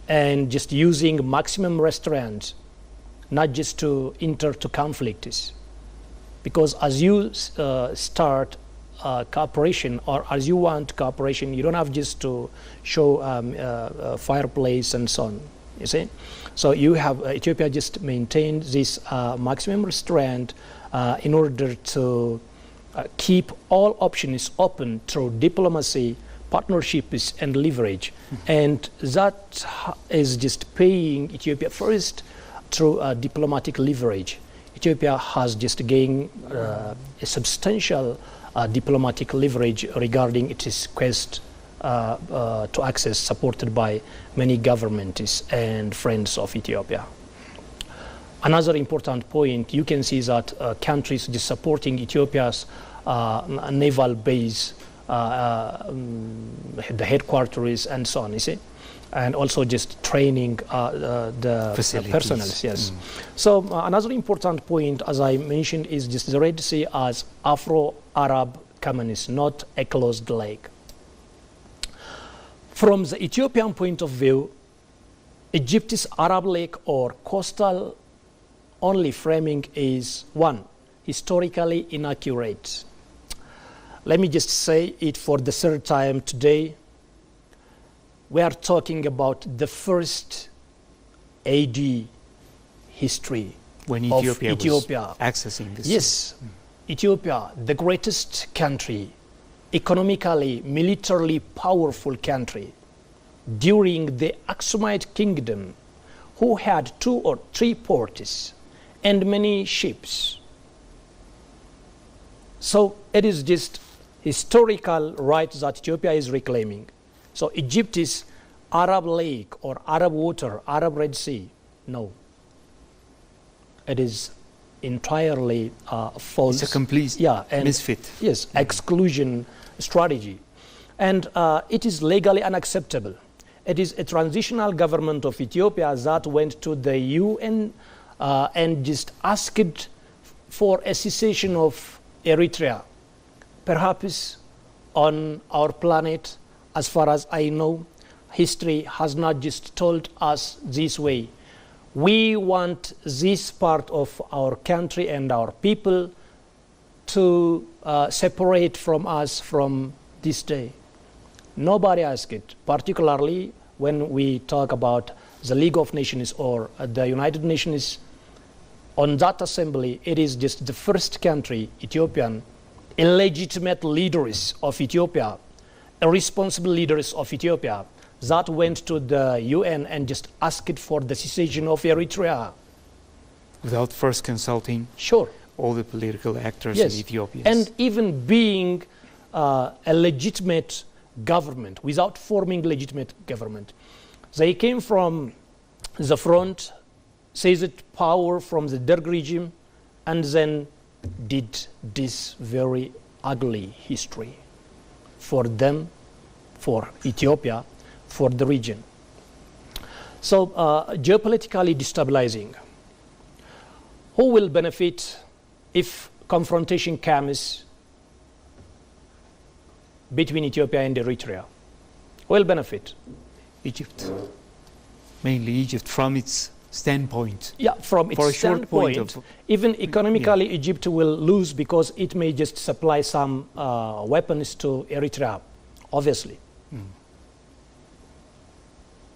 and just using maximum restraint, not just to enter to conflicts. Because as you start cooperation, or as you want cooperation, you don't have just to show fireplace and so on, you see. So you have Ethiopia just maintained this maximum restraint in order to keep all options open through diplomacy, partnerships, and leverage. And that is just paying Ethiopia first through diplomatic leverage. Ethiopia has just gained a substantial diplomatic leverage regarding its quest to access, supported by many governments and friends of Ethiopia. Another important point, you can see that countries just supporting Ethiopia's naval base, the headquarters, and so on, you see, and also just training the personnel. Yes. So another important point, as I mentioned, is just the Red Sea as Afro-Arab communist, not a closed lake. From the Ethiopian point of view, Egypt's Arab Lake or coastal only framing is one, historically inaccurate. Let me just say it for the third time today. We are talking about the first AD history when of Ethiopia Ethiopia. Was accessing this. Yes, Ethiopia, the greatest country, economically, militarily powerful country during the Aksumite kingdom, who had 2 or 3 ports and many ships. So it is just historical right that Ethiopia is reclaiming. So Egypt is Arab Lake or Arab water, Arab Red Sea. No. It is entirely false. It's a complete misfit. Yes, exclusion strategy. And it is legally unacceptable. It is a transitional government of Ethiopia that went to the UN and just asked for a cessation of Eritrea. Perhaps on our planet, as far as I know, history has not just told us this way. We want this part of our country and our people to separate from us from this day. Nobody asked it, particularly when we talk about the League of Nations or the United Nations. On that assembly, it is just the first country, Ethiopian, illegitimate leaders of Ethiopia, irresponsible leaders of Ethiopia, that went to the UN and just asked for the cessation of Eritrea. Without first consulting all the political actors in Ethiopia. And even being a legitimate government, without forming legitimate government. They came from the front, seized power from the Derg regime, and then did this very ugly history for them, for Ethiopia, for the region. So geopolitically destabilizing. Who will benefit if confrontation comes between Ethiopia and Eritrea? Who will benefit? Egypt. Mainly Egypt, from its standpoint. Yeah, from its standpoint, even economically, Egypt will lose because it may just supply some weapons to Eritrea, obviously.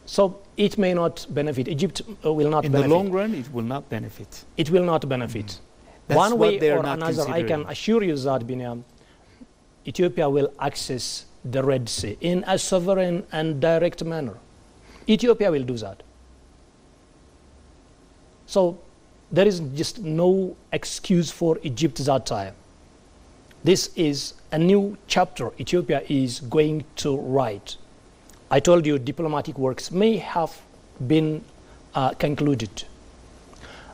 So it may not benefit. Egypt will not benefit. In the long run, it will not benefit. It will not benefit. One way or another, I can assure you that, Binyam, Ethiopia will access the Red Sea in a sovereign and direct manner. Ethiopia will do that. So there is just no excuse for Egypt that time. This is a new chapter Ethiopia is going to write. I told you diplomatic works may have been concluded.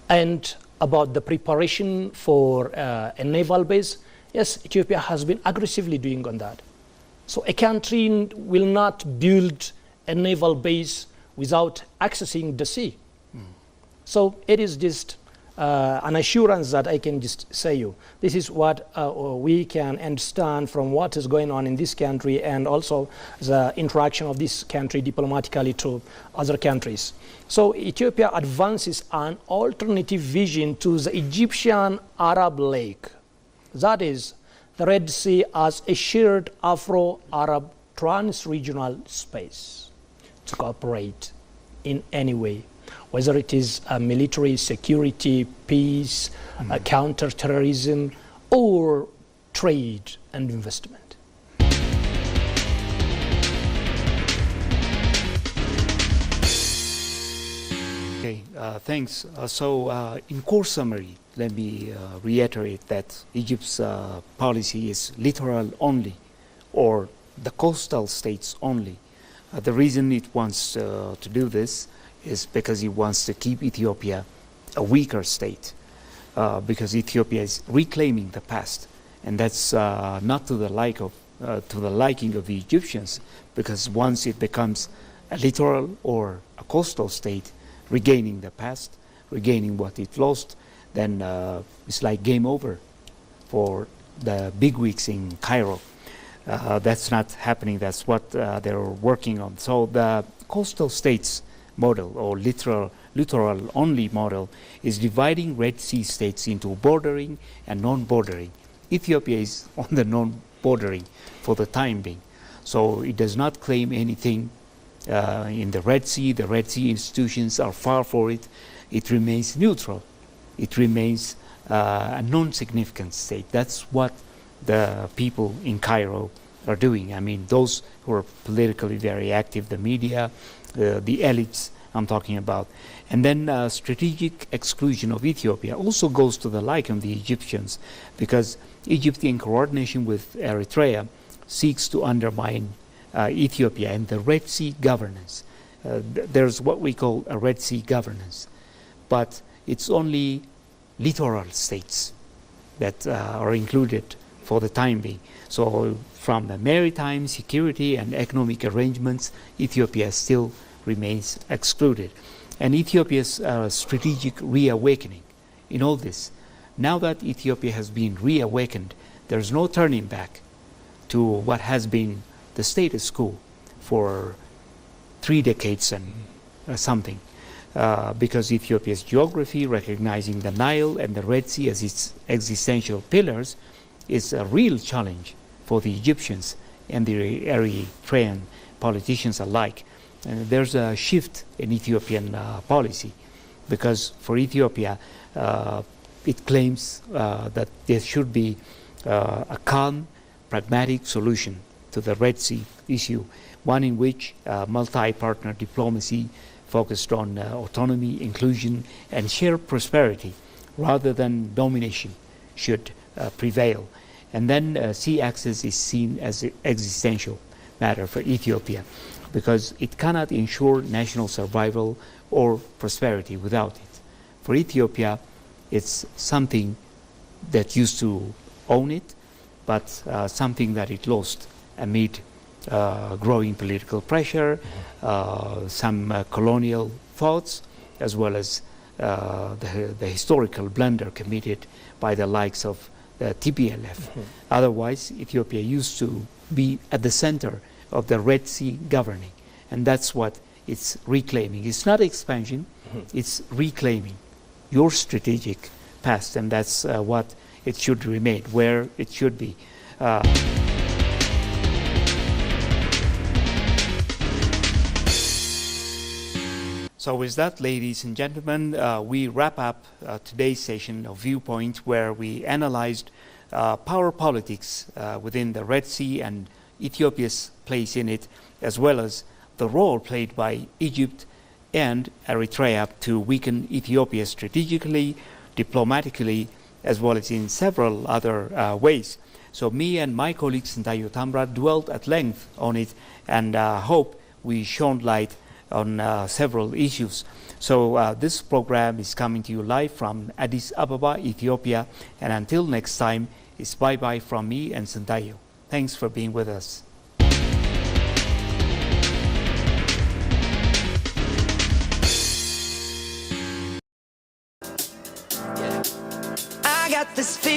And about the preparation for a naval base, yes, Ethiopia has been aggressively doing on that. So a country will not build a naval base without accessing the sea. So it is just an assurance that I can just say you. This is what we can understand from what is going on in this country and also the interaction of this country diplomatically to other countries. So Ethiopia advances an alternative vision to the Egyptian Arab Lake. That is the Red Sea as a shared Afro-Arab trans-regional space to cooperate in any way, whether it is military, security, peace, counter-terrorism, or trade and investment. Okay, thanks. In course summary, let me reiterate that Egypt's policy is littoral only, or the coastal states only. The reason it wants to do this is because it wants to keep Ethiopia a weaker state, because Ethiopia is reclaiming the past, and that's not to the liking of the Egyptians, because once it becomes a littoral or a coastal state, regaining the past, regaining what it lost, then it's like game over for the bigwigs in Cairo. That's not happening. That's what they're working on. So the coastal states model, or littoral only model, is dividing Red Sea states into bordering and non-bordering. Ethiopia is on the non-bordering for the time being. So it does not claim anything in the Red Sea. The Red Sea institutions are far for it. It remains neutral. It remains a non-significant state. That's what the people in Cairo are doing. I mean, those who are politically very active, the media, the elites I'm talking about. And then strategic exclusion of Ethiopia also goes to the like of the Egyptians, because Egypt, in coordination with Eritrea, seeks to undermine Ethiopia and the Red Sea governance. There's what we call a Red Sea governance, but it's only littoral states that are included for the time being. So from the maritime, security and economic arrangements, Ethiopia still remains excluded. And Ethiopia's strategic reawakening in all this. Now that Ethiopia has been reawakened, there's no turning back to what has been the status quo for 3 decades and something. Because Ethiopia's geography, recognizing the Nile and the Red Sea as its existential pillars, is a real challenge for the Egyptians and the Eritrean politicians alike. There's a shift in Ethiopian policy, because for Ethiopia, it claims that there should be a calm, pragmatic solution to the Red Sea issue, one in which multi-partner diplomacy focused on autonomy, inclusion, and shared prosperity, rather than domination, should prevail. And then sea access is seen as an existential matter for Ethiopia, because it cannot ensure national survival or prosperity without it. For Ethiopia, it's something that used to own it, but something that it lost amid growing political pressure, some colonial thoughts, as well as the historical blunder committed by the likes of TPLF. Otherwise, Ethiopia used to be at the center of the Red Sea governing, and that's what it's reclaiming. It's not expansion, It's reclaiming your strategic past, and that's what it should remain, where it should be. So with that, ladies and gentlemen, we wrap up today's session of Viewpoint, where we analyzed power politics within the Red Sea and Ethiopia's place in it, as well as the role played by Egypt and Eritrea to weaken Ethiopia strategically, diplomatically, as well as in several other ways. So me and my colleague Sintayo Tamra dwelt at length on it, and hope we shone light on several issues. So this program is coming to you live from Addis Ababa, Ethiopia, and until next time, it's bye-bye from me and Sintayo. Thanks for being with us. I got this feeling.